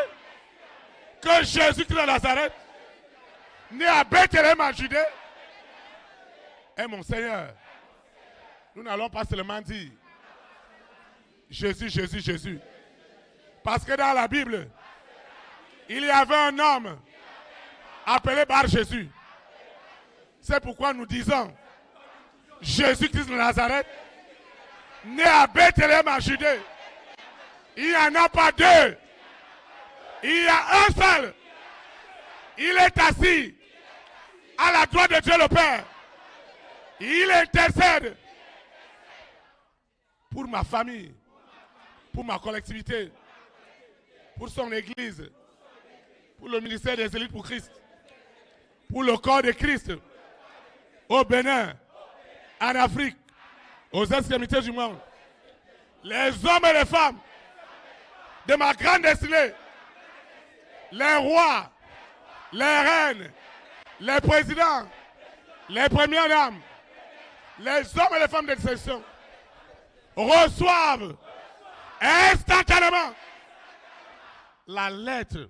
que Jésus de Nazareth, né à Bethléem en Judée, est mon Seigneur. Nous n'allons pas seulement dire Jésus, Jésus, Jésus. Parce que dans la Bible, il y avait un homme appelé Bar Jésus. C'est pourquoi nous disons Jésus-Christ de Nazareth, né à Bethléem en Judée. Il n'y en a pas deux. Il y a un seul. Il est assis à la droite de Dieu le Père. Il intercède pour ma famille, pour ma collectivité, pour son église, pour le ministère des élites pour Christ, pour le corps de Christ, au Bénin, en Afrique, aux extrémités du monde. Les hommes et les femmes de ma grande destinée, les rois, les reines, les présidents, les premières dames, les hommes et les femmes d'exception reçoivent instantanément la lettre,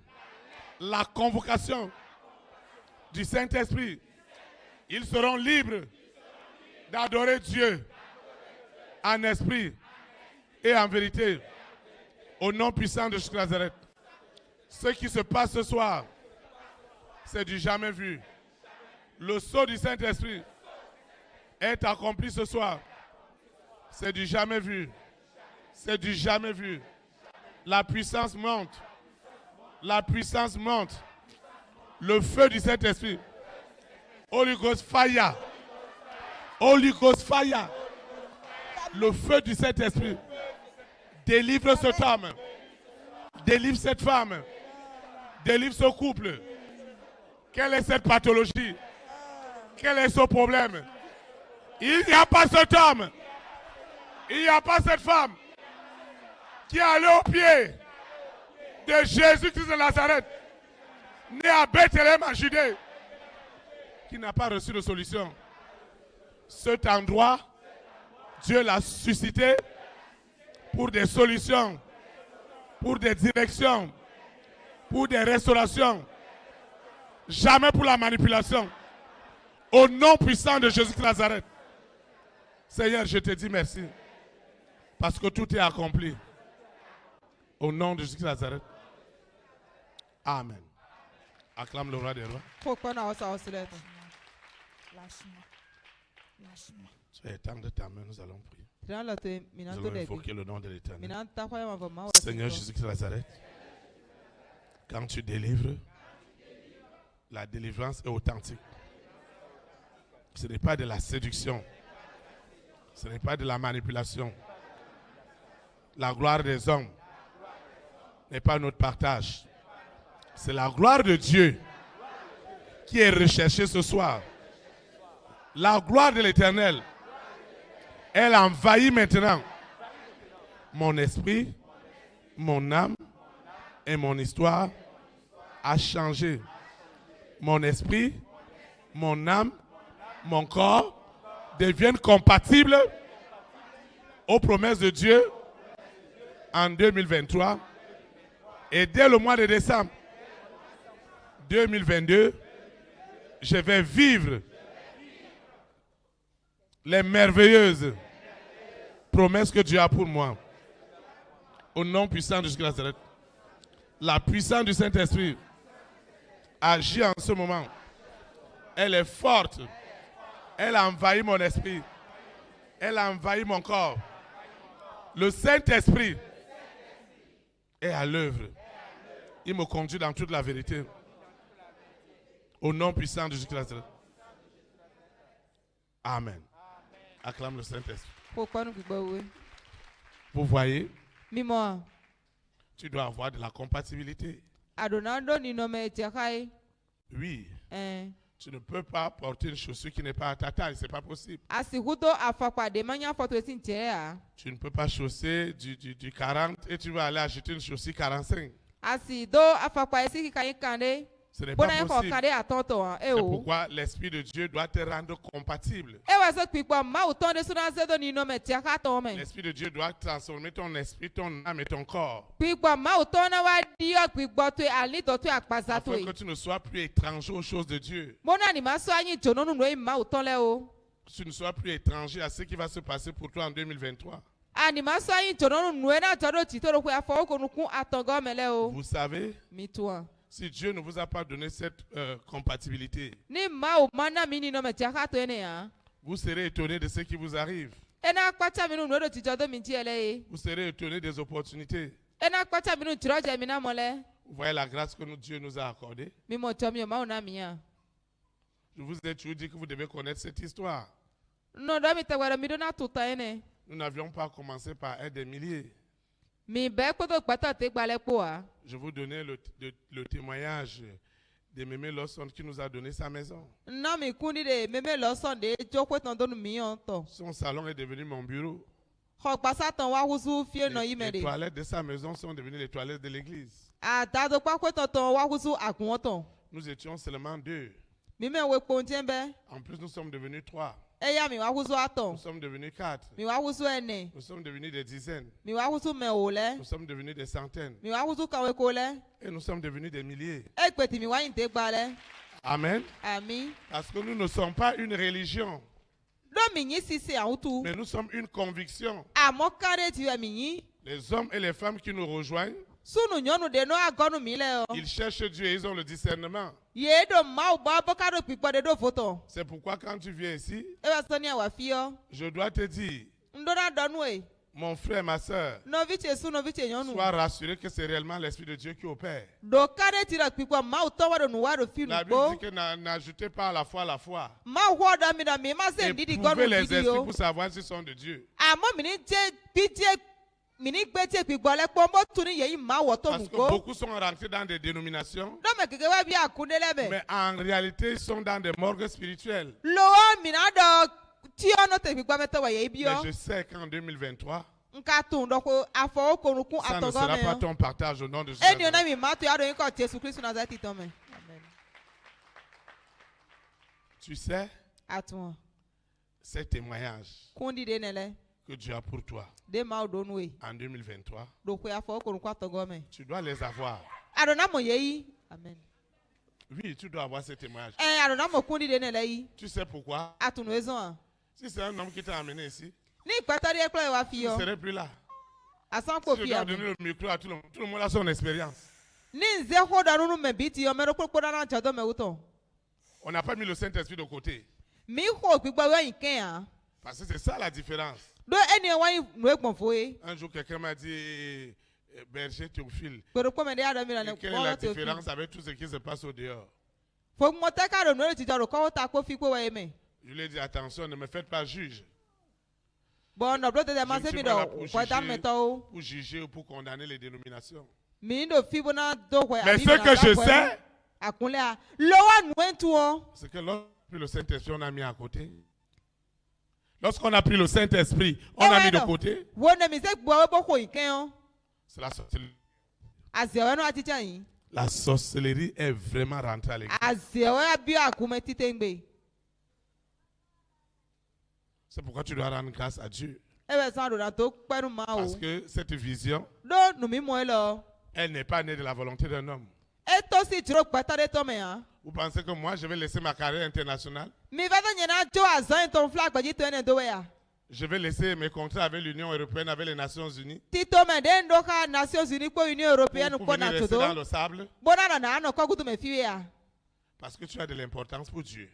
la convocation du Saint-Esprit. Ils seront libres d'adorer Dieu en esprit et en vérité au nom puissant de Jésus de Nazareth. Ce qui se passe ce soir, c'est du jamais vu. Le sceau du Saint-Esprit est accompli ce soir. C'est du jamais vu. C'est du jamais vu. La puissance monte. La puissance monte. Le feu du Saint-Esprit. Holy Ghost fire. Holy Ghost fire. Le feu du Saint-Esprit. Délivre cet homme. Délivre cette femme. Délivre ce couple. Quelle est cette pathologie? Quel est ce problème? Il n'y a pas cet homme. Il n'y a pas cette femme qui est allée au pied de Jésus-Christ de Nazareth, né à Bethléem en Judée, qui n'a pas reçu de solution. Cet endroit, Dieu l'a suscité pour des solutions, pour des directions, pour des restaurations, jamais pour la manipulation. Au nom puissant de Jésus de Nazareth. Seigneur, je te dis merci. Parce que tout est accompli. Au nom de Jésus de Nazareth. Amen. Acclame le roi des rois. Soyez tendre ta main, nous allons prier. Nous allons invoquer le nom de l'Éternel. Seigneur Jésus de Nazareth. Quand tu délivres, la délivrance est authentique. Ce n'est pas de la séduction. Ce n'est pas de la manipulation. La gloire des hommes n'est pas notre partage. C'est la gloire de Dieu qui est recherchée ce soir. La gloire de l'Éternel, elle envahit maintenant mon esprit, mon âme et mon histoire a changé. Mon esprit, mon âme, mon corps deviennent compatibles aux promesses de Dieu en 2023. Et dès le mois de décembre 2022, je vais vivre les merveilleuses promesses que Dieu a pour moi. Au nom puissant de Jésus de Nazareth. La puissance du Saint-Esprit agit en ce moment. Elle est forte. Elle a envahi mon esprit. Elle a envahi mon corps. Le Saint-Esprit est à l'œuvre. Il me conduit dans toute la vérité. Au nom puissant de Jésus-Christ. Amen. Acclame le Saint-Esprit. Vous voyez, Mimo. tu dois avoir de la compatibilité. Adonando ni no me tiakai. Oui. Eh. Tu ne peux pas porter une chaussure qui n'est pas à ta taille. Ce n'est pas possible. Asikuto afakwa de manya foto esintia. Tu ne peux pas chausser du 40 et tu vas aller acheter une chaussure 45. Asido afakwa esiki kanyikande. Ce n'est pas possible. C'est C'est pourquoi l'Esprit de Dieu doit te rendre compatible. L'Esprit de Dieu doit transformer ton esprit, ton âme et ton corps. Afin que tu ne sois plus étranger aux choses de Dieu. Tu ne sois plus étranger à ce qui va se passer pour toi en 2023. Vous savez, si Dieu ne vous a pas donné cette compatibilité, vous serez étonné de ce qui vous arrive. Vous serez étonné des opportunités. Vous voyez la grâce que Dieu nous a accordée. Je vous ai toujours dit que vous devez connaître cette histoire. Nous n'avions pas commencé par être des milliers. Je vous donnais le témoignage de Mémé Lawson qui nous a donné sa maison. Son salon est devenu mon bureau. Les toilettes de sa maison sont devenues les toilettes de l'église. Nous étions seulement 2. En plus, nous sommes devenus 3. Nous sommes devenus 4. Nous sommes devenus des dizaines. Nous sommes devenus des centaines. Et nous sommes devenus des milliers. Amen. Parce que nous ne sommes pas une religion. Mais nous sommes une conviction. Les hommes et les femmes qui nous rejoignent, ils cherchent Dieu et ils ont le discernement. C'est pourquoi quand tu viens ici, je dois te dire, mon frère, ma soeur, sois rassuré que c'est réellement l'Esprit de Dieu qui opère. La Bible dit que n'ajoutez pas à la foi la foi. Éprouvez les esprits pour savoir s'ils sont de Dieu. Parce que beaucoup sont rentrés dans des dénominations, mais en réalité, ils sont dans des morgues spirituelles. Mais je sais qu'en 2023, ça ne sera pas ton partage au nom de Jésus. Tu sais, ces témoignages que Dieu a pour toi en 2023, tu dois les avoir. Amen. Oui, tu dois avoir ces témoignages. Tu sais pourquoi? Si c'est un homme qui t'a amené ici, tu ne serais plus là. Si je dois donner le micro à tout le monde a son expérience. On n'a pas mis le Saint-Esprit de côté. Parce que c'est ça la différence. Un jour, quelqu'un m'a dit, berger Théophile, quelle est la différence avec tout ce qui se passe au dehors? Je lui ai dit, attention, ne me faites pas juge. Je ne suis pas là pour juger ou pour condamner les dénominations. Mais ce que je sais, c'est que lorsque le Saint-Esprit, on a mis à côté. Lorsqu'on a pris le Saint-Esprit, on a mis de côté. C'est la sorcellerie. La sorcellerie est vraiment rentrée à l'église. C'est pourquoi tu dois rendre grâce à Dieu. Parce que cette vision, elle n'est pas née de la volonté d'un homme. Vous pensez que moi, je vais laisser ma carrière internationale? Je vais laisser mes contrats avec l'Union européenne, avec les Nations Unies, pour venir rester dans le sable? Parce que tu as de l'importance pour Dieu.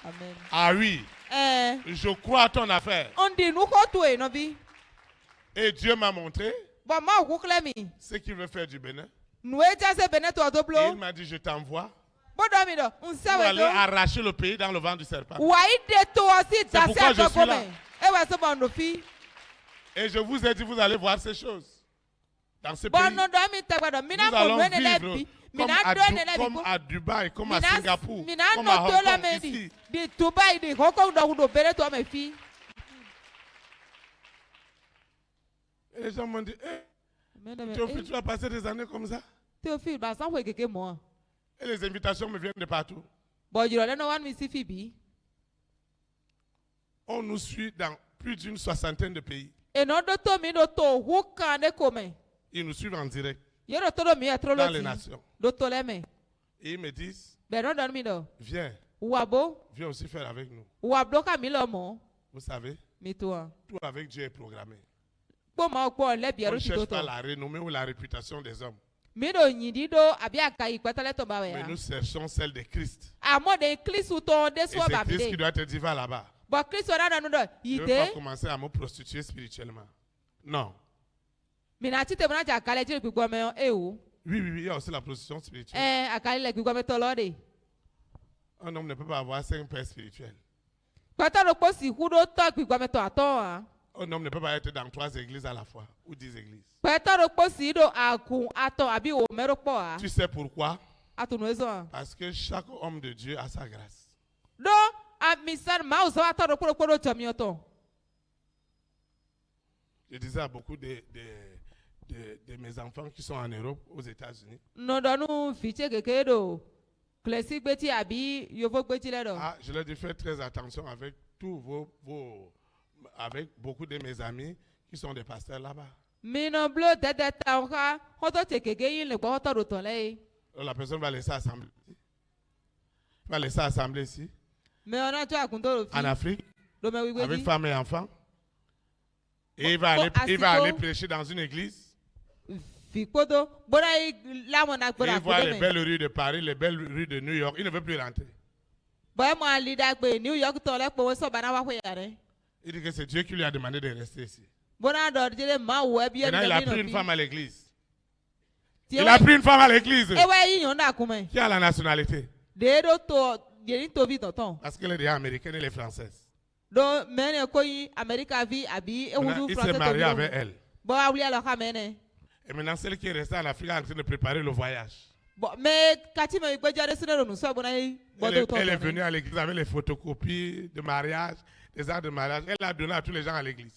Amen. Ah oui. Je crois à ton affaire. On dit nous qu'on est non vie. Et Dieu m'a montré Bon moi au mi. ce qu'il veut faire du Bénin. Nous est déjà Bénin toi Et double. il m'a dit, je t'envoie Bon dormi do. On pour sait aller ouais. arracher le pays dans le vent du serpent. Ouais de toi aussi C'est pourquoi je suis là. Et ouais c'est bon nos filles. Et je vous ai dit, vous allez voir ces choses. Dans ce Bon pays, non dormi ta quoi do. Mina nous allons ko ne vivre comme à Dubaï, comme à Singapour, comme à Hong Kong, ici. Di Dubai di Hong Kong do Bénin toi mes filles. Et les gens m'ont dit, Théophile, tu vas passer des années comme ça. Théophile bah ça fait quelque moi. Et les invitations me viennent de partout. Bon je le no one mi si Phoebe. On nous suit dans plus d'une soixantaine de pays. Et non de to mi do to huka ne come. Ils nous suivent en direct Yo do to do mi etro dans lo les ti. nations. Do to le me. Et ils me disent, Ben non dormi do. viens, Wabo, viens aussi faire avec nous. wablo ka mi lo mo. Vous savez, Mi toi. tout avec Dieu est programmé. Po ma ko le On biero ne ti cherche to pas to. la renommée ou la réputation des hommes. Mi do nyidi do abi aka ipetale to ba we Mais ya. nous cherchons celle de Christ. Amo de Kristu to de Et so c'est ba Christ qui mi de. doit être divin là-bas. Bo Kristu na no do Je ne veux pas ite. commencer à me prostituer spirituellement. Non. Mi na ti te bona ja kale ti gbigbo me e o. Oui, oui, oui, il y a aussi la prostitution spirituelle. Akale le gbigbo me to lo de. Un homme ne peut pas avoir 5 pères spirituels. Pata lo po si hu do to gbigbo me to ato a. Un homme ne peut pas être dans 3 églises à la fois ou 10 églises. Pata lo po si do akun ato abi o mero po a. Tu sais pourquoi? Atu no ezo a. Parce que chaque homme de Dieu a sa grâce. Do a misar ma o so ato do po do chomi oto. Je disais à beaucoup de mes enfants qui sont en Europe, aux États-Unis, No do nu fiche keke do. Klesi gbeti abi yovo gbeti le do. ah, je leur dis faites très attention avec tous avec beaucoup de mes amis qui sont des pasteurs là-bas. Mi no blo dede ta o ka hoto te keke yin le po hoto do ton le. Alors, la personne va laisser assembler. Va laisser assembler ici, Me ona to akun to en fi. Afrique, Do me wi avec gbeti. femmes et enfants. Et il va aller prêcher dans une église. Fi kodo. Bona la mo na Et gbora il voit les me. belles rues de Paris, les belles rues de New York. Il ne veut plus rentrer. Boy mo ali da gbe New York to le po so bana wa ho ya re. Il dit que c'est Dieu qui lui a demandé de rester ici. Bona do jere ma wo e bi e Maintenant, il a pris une no femme à l'église. fi. Il a pris une femme à l'église E we yin na kun me. qui a la nationalité. De do to yeri to vi tonton. Parce qu'elle est déjà américaine, elle est française. Do mene ko yi America vi abi e Maintenant, wudu il français s'est to marié vi. avec elle. Bo awli alo ka mene. Et maintenant, celle qui est restée en Afrique est en train de préparer le voyage. Bon, mais kati me gbe jare sine no so bona yi Elle est venue à l'église avec les photocopies de mariage, des actes de mariage. Elle a donné à tous les gens à l'église.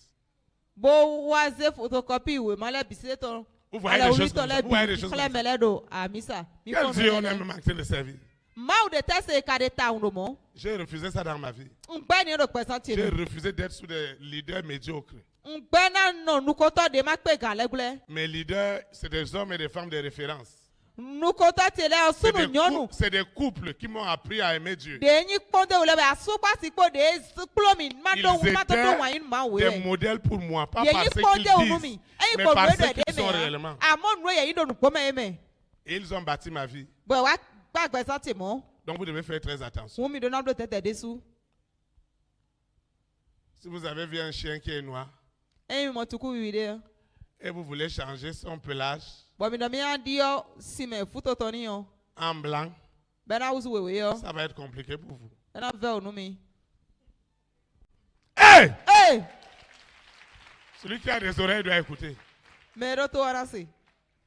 Bo waze photocopie we male bisile to. Vous voyez des choses comme ça. Vous voyez des choses comme ça. mele do amisa. Mi Quel ko Dieu on est même en train de servir. Ma ou de tese ka de ta un mo. J'ai refusé ça dans ma vie. Ngbe ni ro pe san ti. J'ai refusé d'être sous des leaders médiocres. Ngbe na no nukoto de ma pe gan legbule. Mes leaders, c'est des hommes et des femmes de référence. Nukoto te le sunu nyonu. C'est des couples qui m'ont appris à aimer Dieu. De yin ponde o le ba so pa si po de sklo mi ma Ils do ma to do wan étaient yin ma we. des modèles pour moi, pas Ye par yin ce ponde o qu'ils nu disent, mi. E mais ko par no ce de qu'ils sont me. réellement. Amon no ye yin do nu po me me. Et ils ont bâti ma vie. Bo wa gba gbe san ti mo. Donc vous devez faire très attention. Fún mi do na do tete desu. Si vous avez vu un chien qui est noir Eyin mo tuku wi de. et vous voulez changer son pelage Bo mi do mi an di yo si me futo to ni yo. en blanc, Be na wusu wewe yo. ça va être compliqué pour vous. Be na ve onu mi. Hey! Hey! Celui qui a des oreilles doit écouter. Me do to ara si.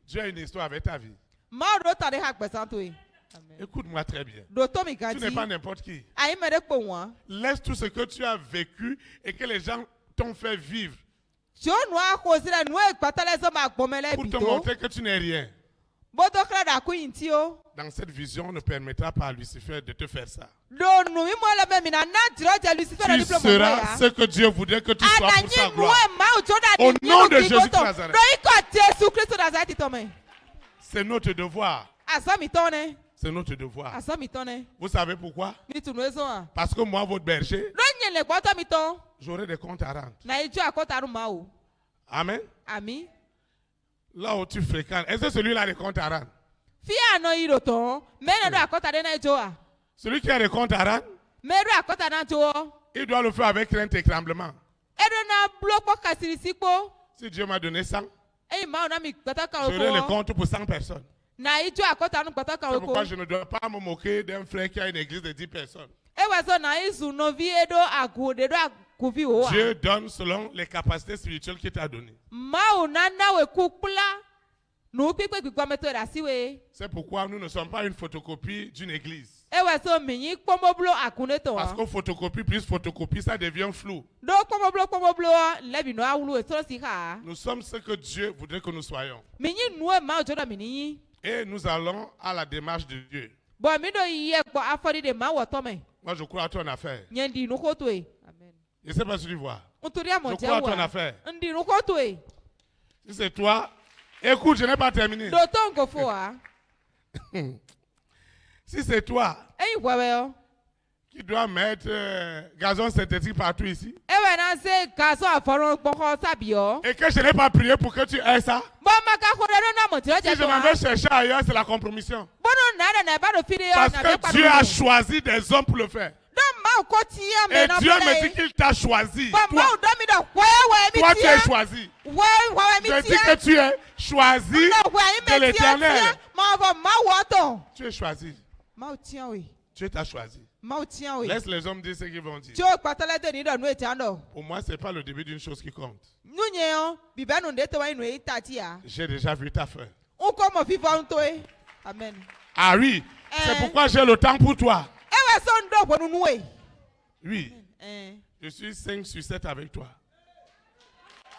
Dieu a une histoire avec ta vie. Ma do ta de ha gbe san to yi. Écoute-moi très bien. Do to mi Tu ganti. n'es pas n'importe qui. Ayi me de po wan. Laisse tout ce que tu as vécu et que les gens t'ont fait vivre Jo nu a ko si le nu e patale so ma gbo me le pour bi te to. montrer que tu n'es rien. Bo do kra da ku yin ti o. Dans cette vision, on ne permettra pas à Lucifer de te faire ça. Do nu mi mo le me mi na na jiro je Lucifer Tu le diplôme seras ce que Dieu voudrait que tu sois pour sa Ananyi nu gloire. e ma o jo da Au di nom de ni Jésus to. de Nazareth. Do yi ko Jesu Christ Nazareth to me. C'est notre devoir. Asa mi to ne. C'est notre devoir. Asa mi to ne. Vous savez pourquoi? Mi tu nu ezo a. Parce que moi, votre berger, Do nyen le gbo to mi to. j'aurai des comptes à rendre. Na ijo akota ru ma o. Amen. Ami. Là où tu fréquentes, est-ce que celui-là a des comptes à rendre? Fi ano yi do to. Me na do akota de na ijo a. Celui qui a des comptes à rendre, Me do akota na jo. il doit le faire avec crainte et tremblement. Edona bloco kasirisipo. Si Dieu m'a donné 100, Ei ma ona mi pataka j'aurai le oko. compte pour 100 personnes. Na ijo akota nu pataka C'est oko. pourquoi je ne dois pas me moquer d'un frère qui a une église de 10 personnes. Ewazo na izu novi edo agu dedo akuvi oa. Dieu donne selon les capacités spirituelles qu'il t'a données. Ma nana we kukula. No pipe gbigba meto da siwe. C'est pourquoi nous ne sommes pas une photocopie d'une église. Ewazo minyi pomoblo akuneto. Parce que photocopie plus photocopie, ça devient flou. Do pomoblo lebi no awulu e so si ha. Nous sommes ce que Dieu voudrait que nous soyons. Minyi nuwe ma ojoda miniyi. Et nous allons à la démarche de Dieu. Bo mi do iye gbo afori de ma wo tome. Moi, je crois à ton affaire. Nyendi nu kotwe. Amen. Je ne sais pas si tu vois. Nturi Je amoje crois à ton wa. affaire. Ndi nu kotwe. Si c'est toi, écoute, je n'ai pas terminé. Do tongo fo a. Si c'est toi Eyi wewe. qui dois mettre gazon synthétique partout ici, Ewe na se gaso aforon gboko sabi o. et que je n'ai pas prié pour que tu aies ça, Bo maka ko de na mo ti o si je je to. m'en vais chercher ailleurs, c'est la compromission. Bono na ba do fide o Parce na be que Dieu a choisi des hommes pour le faire. Don ma ko ti ya me Et na Dieu me dit qu'il t'a choisi. Bo ma Toi, o do mi do wewe mi toi ti tu ya. es choisi. Wewe mi Je ti dis que ya. tu es choisi No we de mi ti ya. l'Éternel. Ma bo ma wo to. Tu es choisi. Ma o tiens oui. Dieu t'a choisi. Ma o tiens oui. Laisse les hommes dire ce qu'ils vont dire. Jo patale de ni do nu eti ando. Pour moi, ce n'est pas le début d'une chose qui compte. Nunye o bibe nu de to wa nu itati ya. J'ai déjà vu ta fin. Uko mo fifo nto e. Amen. Ah oui, c'est pourquoi j'ai le temps pour toi. Ewe so ndo bo nu e. Oui, Eh. je suis 5 sur 7 avec toi.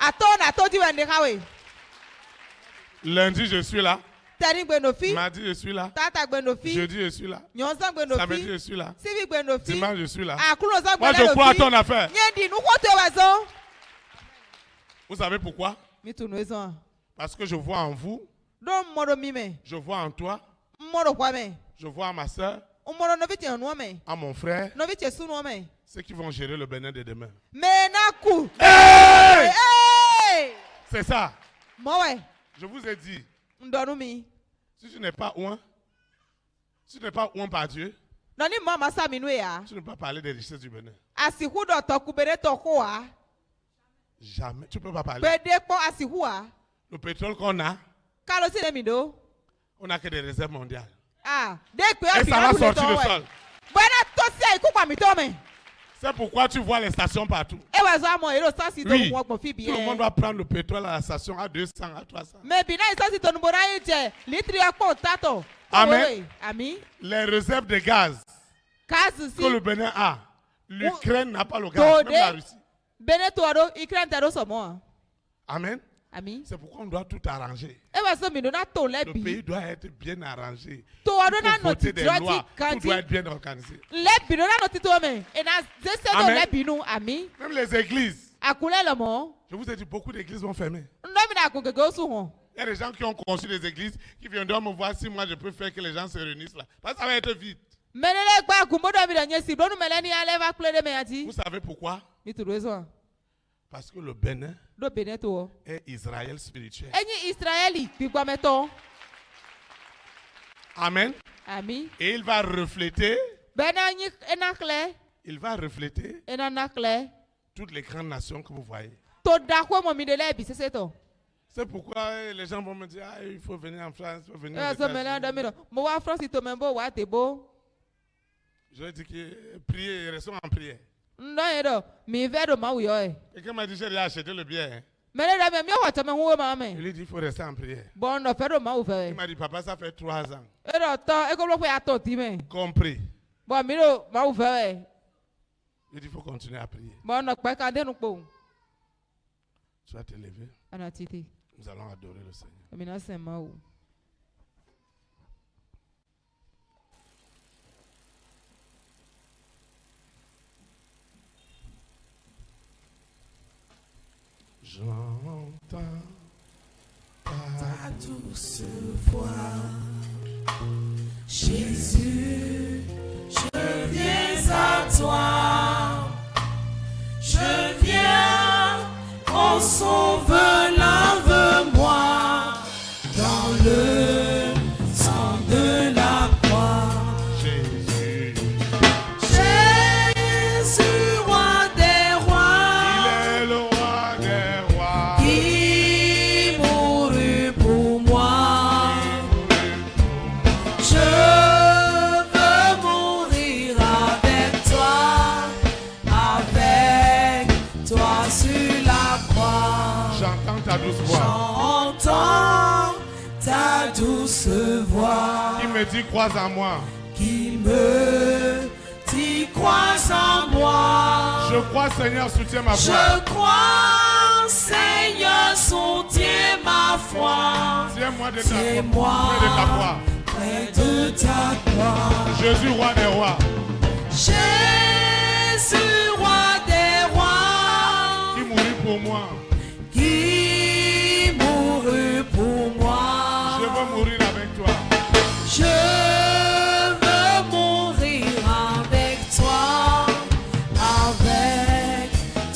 Ato na to di we ndi kawe. Lundi, je suis là. Tari gbe no fi. Mardi, je suis là. Tata gbe no fi. Jeudi, je suis là. Nyonsan gbe no Samedi, fi. je suis là. Sivi gbe no fi. Dimanche, je suis là. Akulo so gbe Moi, je crois à ton affaire. Nyendi nu ko to wezo. Vous savez pourquoi? Mi tu no ezon. Parce que je vois en vous, Don modo mi me. je vois en toi, Modo kwa me. je vois en ma soeur, Modo no viti anu me. en mon frère, No viti sunu me. ceux qui vont gérer le Bénin de demain. Me na ku. Hey! Hey! C'est ça. Mowe. Je vous ai dit, Ndonu mi. si tu n'es pas oint, si tu n'es pas oint par Dieu, Nani mama sa mi nu ya. tu ne peux pas parler des richesses du Bénin. Asihu do to kubere to ko a. Jamais. Tu ne peux pas parler. Bede po asihu a. Le pétrole qu'on a, Kalo si le mi do. on n'a que des réserves mondiales. Ah, de pe Et o ça va sortir du sol. Buena to si iku pa mi to me. C'est pourquoi tu vois les stations partout. E wezo amo ero sa si to Oui. wo gbon fi bi Tout le monde e. va prendre le pétrole à la station à 200, à 300. Me bi na isa si to nbo na je litri apo tato. Amen. Ami. Les réserves de gaz Kazu si. que le Bénin a, l'Ukraine n'a pas le gaz, Tode. même la Russie. Bene to ado ikran tero so mo. Amen. Ami. C'est pourquoi on doit tout arranger. E wezo mi do na to Le lebi. pays doit être bien arrangé. To ado Il na faut no voter ti des droti lois. Tout kanti. doit être bien organisé. Lebi do na no ti to me. E na zese do Amen. lebi nu ami. Même les églises. Akule le mo. Je vous ai dit, beaucoup d'églises vont fermer. Ndomi na kungege osu hon. Il y a des gens qui ont conçu des églises qui viendront me voir si moi je peux faire que les gens se réunissent là. Parce que ça va être vite. Menele gba gumbodo mi da nyesi donu meleni ale va kule de me ati. Vous savez pourquoi? Mi tu rezo. Parce que le Bénin Do beneto. est Israël spirituel. Enyi Israeli gbigba meto. Amen. Ami. Et il va refléter, Bena nyi enakle. il va refléter Enanakle. toutes les grandes nations que vous voyez. To da ko mo mi de lebi sese to. C'est pourquoi les gens vont me dire, ah, il faut venir en France, il faut venir E aux so mele anda États-Unis. mi do. Mo wa France to membo wa tebo. Je dis que priez, restons en prière. Ndo yedo mi ve do ma uyo e. Quelqu'un m'a dit, j'ai déjà acheté le billet. Hein. Mele da me mi ho teme huwe ma Je me. lui ai dit, il faut rester en prière. Bon no fe do ma u Il fe. m'a dit, papa, ça fait 3 ans. E do to e ko lo pe ato ti me. Compris. Bon mi do ma u fe. Il dit, il faut continuer à prier. Bon no pe ka de nu po. Tu vas te lever. Ana titi. Nous allons adorer le Seigneur. Mi na se ma u. J'entends Ta douce voix, Jésus, je viens à toi, je viens, oh sauve, lave-moi dans le sang de la croix. Jésus. Jésus, roi douce voix. J'entends ta douce voix Qui me dit crois en moi. qui me dit crois en moi. Je crois Seigneur, soutiens ma foi. Je crois Seigneur, soutiens ma foi. Tiens-moi de ta foi. Tiens-moi Près de ta foi. près de ta croix. Jésus, roi des rois. Jésus, roi des rois, Qui mourut pour moi. qui mourut pour moi. Je veux mourir avec toi. Je veux mourir avec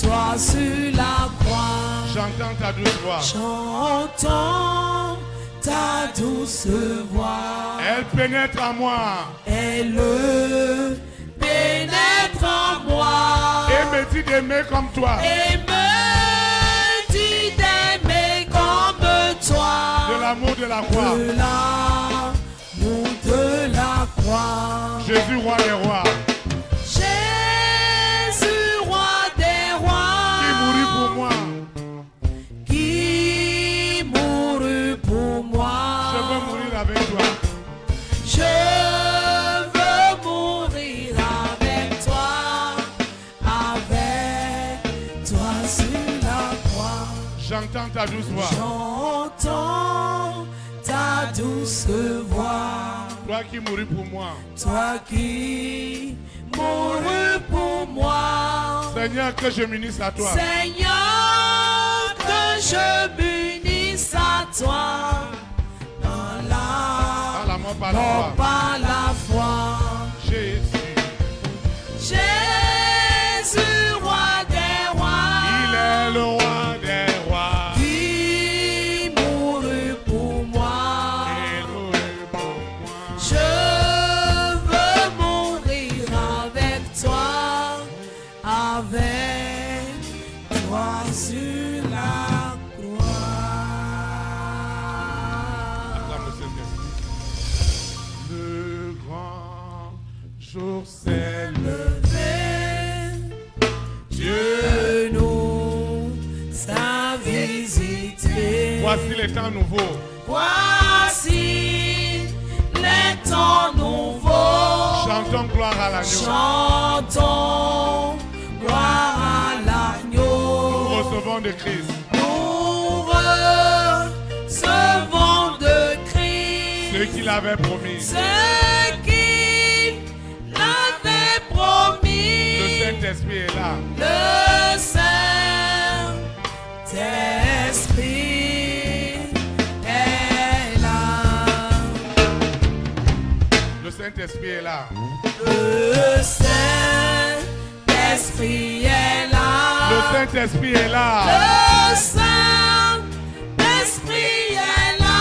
toi sur la croix. J'entends ta douce voix. J'entends ta douce voix. Elle pénètre en moi. Elle pénètre en moi. Et me dit d'aimer comme toi. Et me dit d'aimer comme toi. De l'amour de la croix. De l'amour de la croix. Jésus, roi des rois. Jésus, roi des rois. Qui mourut pour moi. Qui mourut pour moi. Je veux mourir avec toi. Je veux mourir avec toi sur la croix. J'entends ta douce voix. J'entends ta douce voix. Toi qui mourus pour moi. Toi qui mourus pour moi. Seigneur, que je m'unisse à toi. Seigneur, que je m'unisse à toi. Dans la mort par la non foi. par la foi. Jésus. Jésus, roi des rois. Il est le roi des rois. Qui mourut pour moi. Il mourut pour moi. Je veux mourir avec toi sur la croix. Acclame le Saint-Esprit. Le grand jour s'est levé. Dieu nous a visités. Voici les temps nouveaux. Voici les temps nouveaux. Chantons gloire à l'agneau. Chantons gloire à l'agneau. Nous recevons de Christ. Nous recevons de Christ. Ce qu'il avait promis. Ce qu'il avait promis. Le Saint-Esprit est là. Le Saint-Esprit est là. Le Saint-Esprit est là. Le Saint-Esprit est là. Le Saint-Esprit est là. Le Saint-Esprit est là.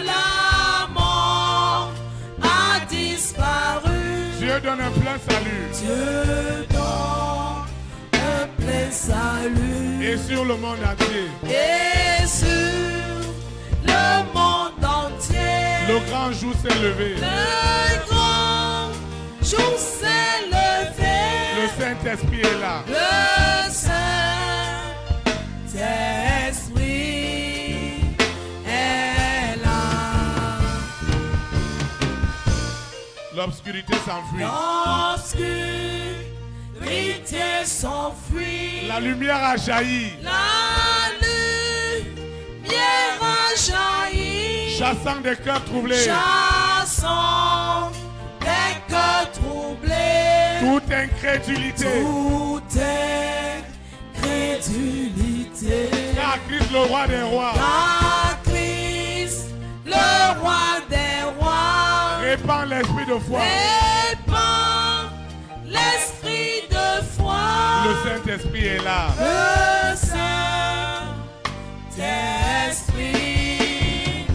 La mort a disparu. Dieu donne un plein salut. Dieu donne un plein salut. Et sur le monde entier. Et sur le monde entier. Le grand jour s'est levé. Le grand jour s'est levé. Le Saint-Esprit est là. Le Saint-Esprit est là. L'obscurité s'enfuit. L'obscurité s'enfuit. La lumière a jailli. La lumière a jailli. Chassant des cœurs troublés. Chassant des cœurs troublés. Toute incrédulité. Toute incrédulité. Car Christ le roi des rois. Car Christ le roi des rois. Répand l'esprit de foi. Répand l'esprit de foi. Le Saint-Esprit est là. Le Saint-Esprit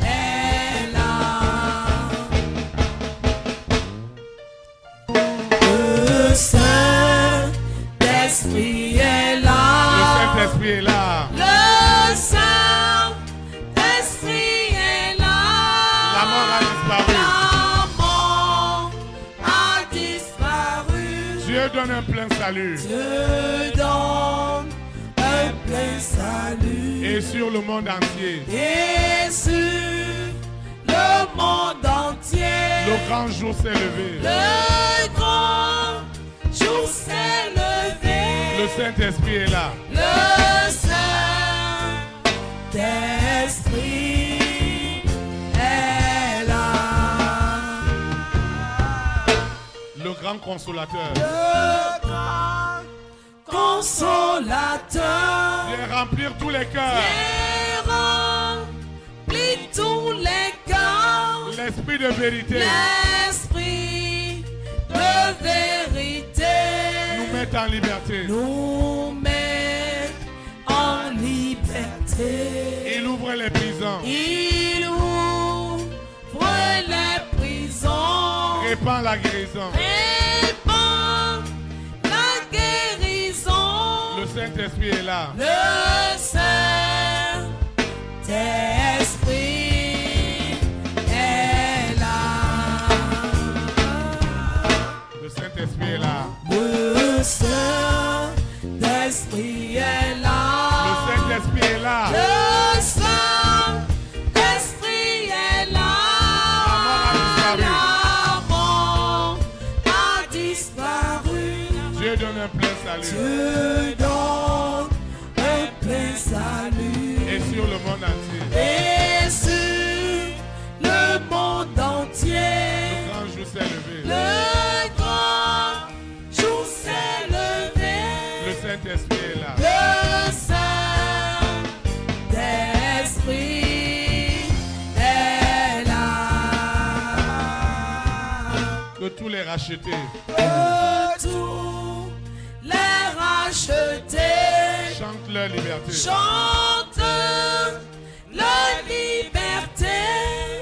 est là. Le Saint-Esprit est là. Le Saint-Esprit est là. Le Saint-Esprit est là. La mort a disparu. La mort a disparu. Dieu donne un plein salut. Dieu donne un plein salut. Et sur le monde entier. Et sur le monde entier. Le grand jour s'est levé. Le grand jour s'est levé. Le Saint-Esprit est là. Le Saint-Esprit est là. Le grand consolateur. Le grand consolateur. Viens remplir tous les cœurs. Viens remplir tous les cœurs. L'esprit de vérité. L'esprit de vérité. Nous met en liberté. Nous met en liberté. Il ouvre les prisons. Il ouvre les prisons. Répand la guérison. Répand la guérison. Le Saint-Esprit est là. Le Saint-Esprit est là. Le Saint-Esprit est là. Le Saint-Esprit est là. Le Saint-Esprit est là. Le Saint-Esprit est là. La mort a disparu. Dieu donne un plein salut. Dieu donne un plein salut. Et sur le monde entier. Et sur le monde entier. Le grand jour s'est levé. Le grand jour s'est levé. Le Saint-Esprit est là. Le Saint-Esprit est là. Que tous les rachetés Que tous les rachetés chantent leur liberté. chantent leur liberté.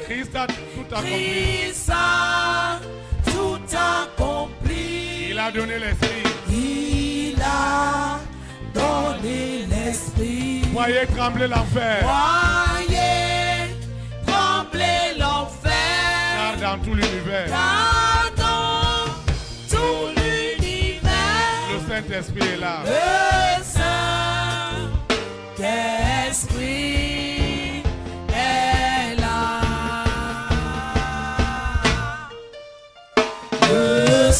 Christ a tout accompli. Christ a tout accompli. Il a donné l'Esprit. Il a donné l'esprit. Voyez trembler l'enfer. Voyez trembler l'enfer. Car dans tout l'univers, Car dans tout l'univers, le Saint-Esprit est là. le Saint-Esprit est là. Le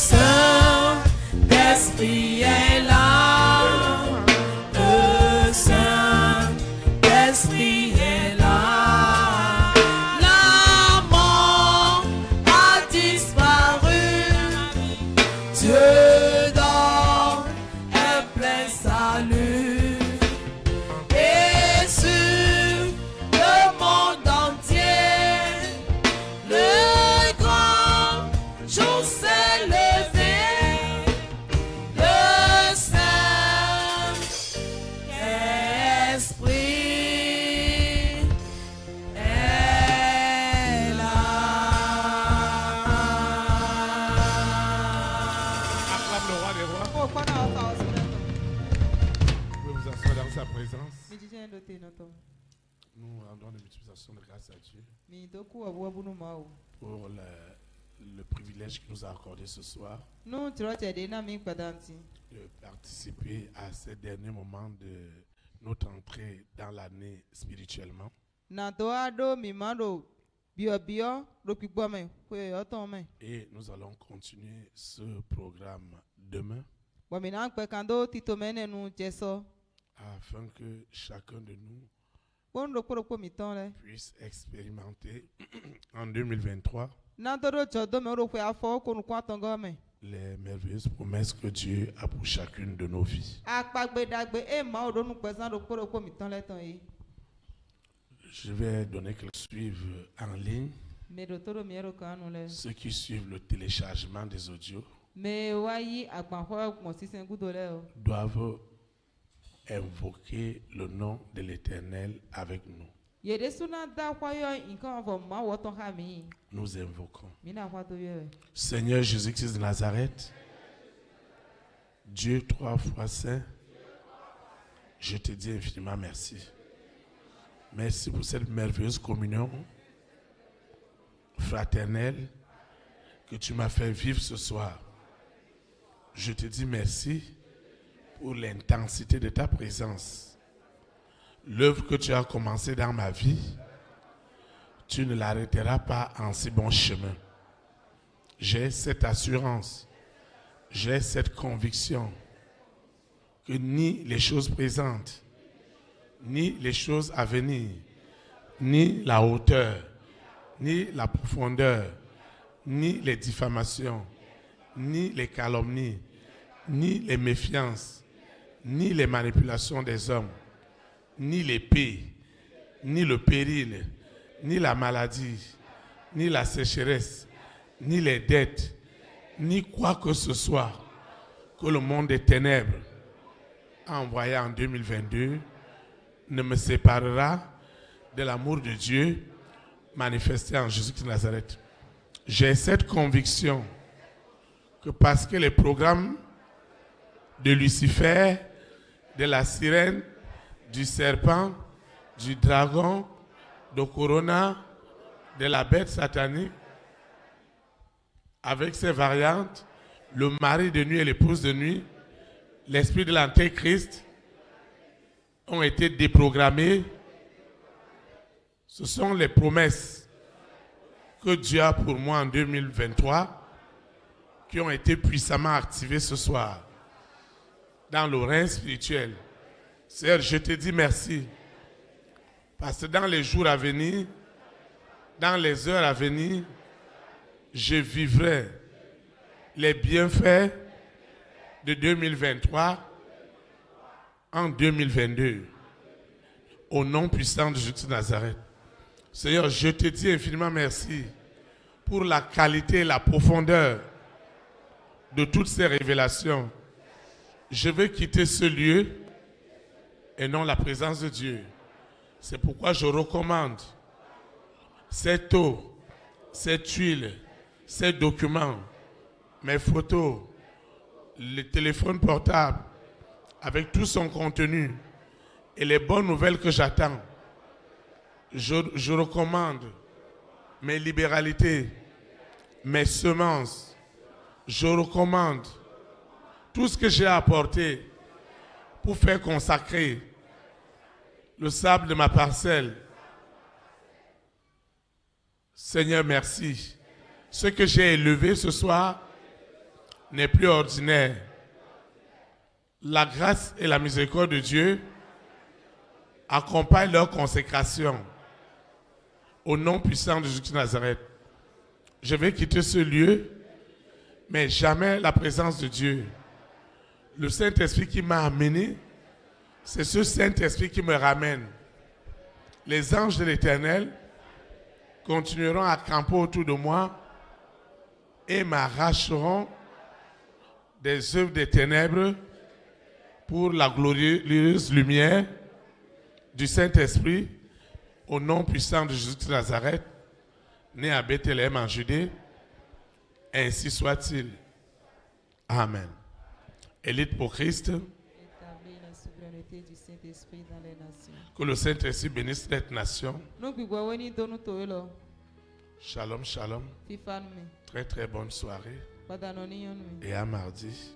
Saint-Esprit est là. Le Saint-Esprit est là. La mort a disparu. Dieu donne un plein salut. Et sur le monde entier, le grand jour s'est levé. Le Saint-Esprit est là. Acclame le roi des rois. Oh, kwa na waka wasu na to. Vous pouvez vous asseoir dans sa présence. Mi jijin do te na to. Nous rendons une multiplication de grâce à Dieu Mi doku wa buwa bunu ma o. pour le privilège qu'il nous a accordé ce soir Nu tiro te de na mi kpadanti. de participer à ces derniers moments de notre entrée dans l'année spirituellement. Na to ado mi ma do bio bio do kpikpo me. Ko yo ton me. Et nous allons continuer ce programme demain Wa mi na kpe kan do tito me ne nu jeso. afin que chacun de nous Pon do kpo mi ton le. puisse expérimenter en 2023 Na to do jo do me ro kwe afo ko nu kwa ton go me. les merveilleuses promesses que Dieu a pour chacune de nos vies. Akpagbe dagbe e ma o do nu kpe san do kpo mi ton le ton yi. Je vais donner quelques suivent en ligne, Me do to do mi ro kan nu le. ceux qui suivent le téléchargement des audios Me wa yi agbanfo mo sisen gudo le o. doivent invoquer le nom de l'Éternel avec nous. Yede suna da kwa yo nkan fo ma wo ton ha mi. Nous invoquons. Mi na kwa to yo. Seigneur Jésus-Christ de Nazareth, Dieu trois fois saint, je te dis infiniment merci. Merci pour cette merveilleuse communion fraternelle que tu m'as fait vivre ce soir. Je te dis merci pour l'intensité de ta présence, L'œuvre que tu as commencée dans ma vie, tu ne l'arrêteras pas en si bon chemin. J'ai cette assurance, j'ai cette conviction que ni les choses présentes, ni les choses à venir, ni la hauteur, ni la profondeur, ni les diffamations, ni les calomnies, ni les méfiances, ni les manipulations des hommes, ni l'épée, ni le péril, ni la maladie, ni la sécheresse, ni les dettes, ni quoi que ce soit que le monde des ténèbres a envoyé en 2022 ne me séparera de l'amour de Dieu manifesté en Jésus-Christ de Nazareth. J'ai cette conviction que parce que les programmes de Lucifer, de la sirène, du serpent, du dragon, de Corona, de la bête satanique, avec ses variantes, le mari de nuit et l'épouse de nuit, l'esprit de l'antéchrist, ont été déprogrammés. Ce sont les promesses que Dieu a pour moi en 2023 qui ont été puissamment activées ce soir dans le règne spirituel. Seigneur, je te dis merci parce que dans les jours à venir, dans les heures à venir, je vivrai les bienfaits de 2023 en 2022. Au nom puissant de Jésus de Nazareth. Seigneur, je te dis infiniment merci pour la qualité et la profondeur de toutes ces révélations. Je vais quitter ce lieu et non la présence de Dieu. C'est pourquoi je recommande cette eau, cette huile, ces documents, mes photos, le téléphone portable, avec tout son contenu et les bonnes nouvelles que j'attends. Je recommande mes libéralités, mes semences. Je recommande tout ce que j'ai apporté pour faire consacrer le sable de ma parcelle. Seigneur, merci. Ce que j'ai élevé ce soir n'est plus ordinaire. La grâce et la miséricorde de Dieu accompagnent leur consécration. Au nom puissant de Jésus de Nazareth, je vais quitter ce lieu, mais jamais la présence de Dieu. Le Saint-Esprit qui m'a amené, c'est ce Saint-Esprit qui me ramène. Les anges de l'Éternel continueront à camper autour de moi et m'arracheront des œuvres des ténèbres pour la glorieuse lumière du Saint-Esprit, au nom puissant de Jésus de Nazareth, né à Bethléem en Judée, ainsi soit-il. Amen. Élite pour Christ. Établir la souveraineté du Saint-Esprit dans les nations. Que le Saint-Esprit bénisse cette nation. Shalom, shalom. Fifa nous. Très très bonne soirée. Badanoni nous. Et à mardi.